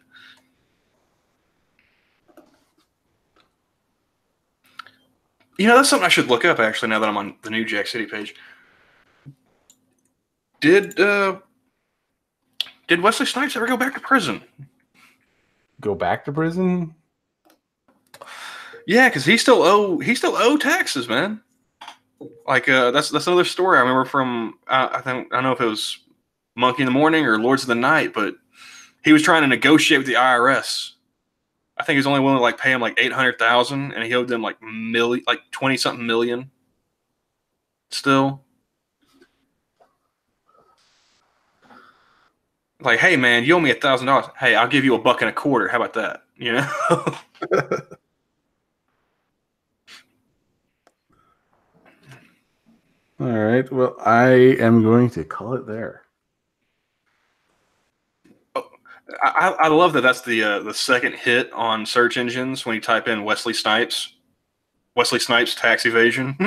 S2: That's something I should look up actually. Now that I'm on the New Jack City page, did Wesley Snipes ever go back to prison?
S1: Go back to prison?
S2: Yeah, because he still owe taxes, man. Like that's another story I remember from I don't know if it was Monkey in the Morning or Lords of the Night, but he was trying to negotiate with the IRS. I think he was only willing to like pay him like $800,000, and he owed them like 20-something million. Still, like, hey man, you owe me $1,000. Hey, I'll give you $1.25. How about that?
S1: All right. Well, I am going to call it there.
S2: I love that. That's the second hit on search engines when you type in Wesley Snipes. Wesley Snipes tax evasion.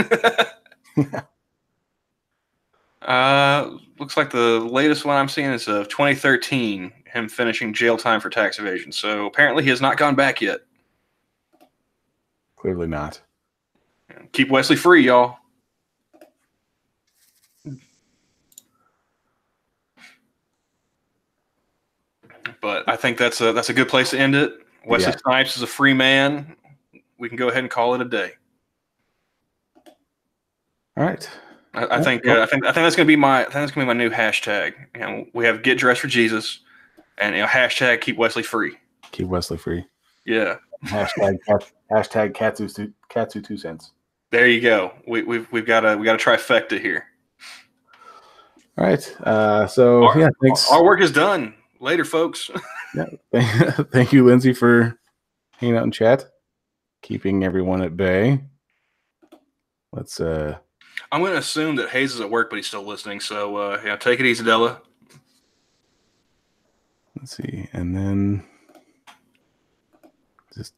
S2: Looks like the latest one I'm seeing is of 2013. Him finishing jail time for tax evasion. So apparently he has not gone back yet.
S1: Clearly not.
S2: Keep Wesley free, y'all. But I think that's a good place to end it. Wesley Snipes is a free man. We can go ahead and call it a day.
S1: All right.
S2: I think that's going to be my new hashtag. We have Get Dressed for Jesus, and hashtag Keep Wesley Free.
S1: Keep Wesley free.
S2: Yeah.
S1: Hashtag Katsu 2 cents.
S2: There you go. We've got a trifecta here.
S1: All right. Thanks.
S2: Our work is done. Later, folks.
S1: Yeah. Thank you, Lindsay, for hanging out in chat, keeping everyone at bay. Let's.
S2: I'm going to assume that Hayes is at work, but he's still listening. So take it easy, Della.
S1: Let's see, and then just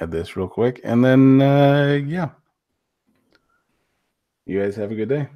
S1: add this real quick, and then you guys have a good day.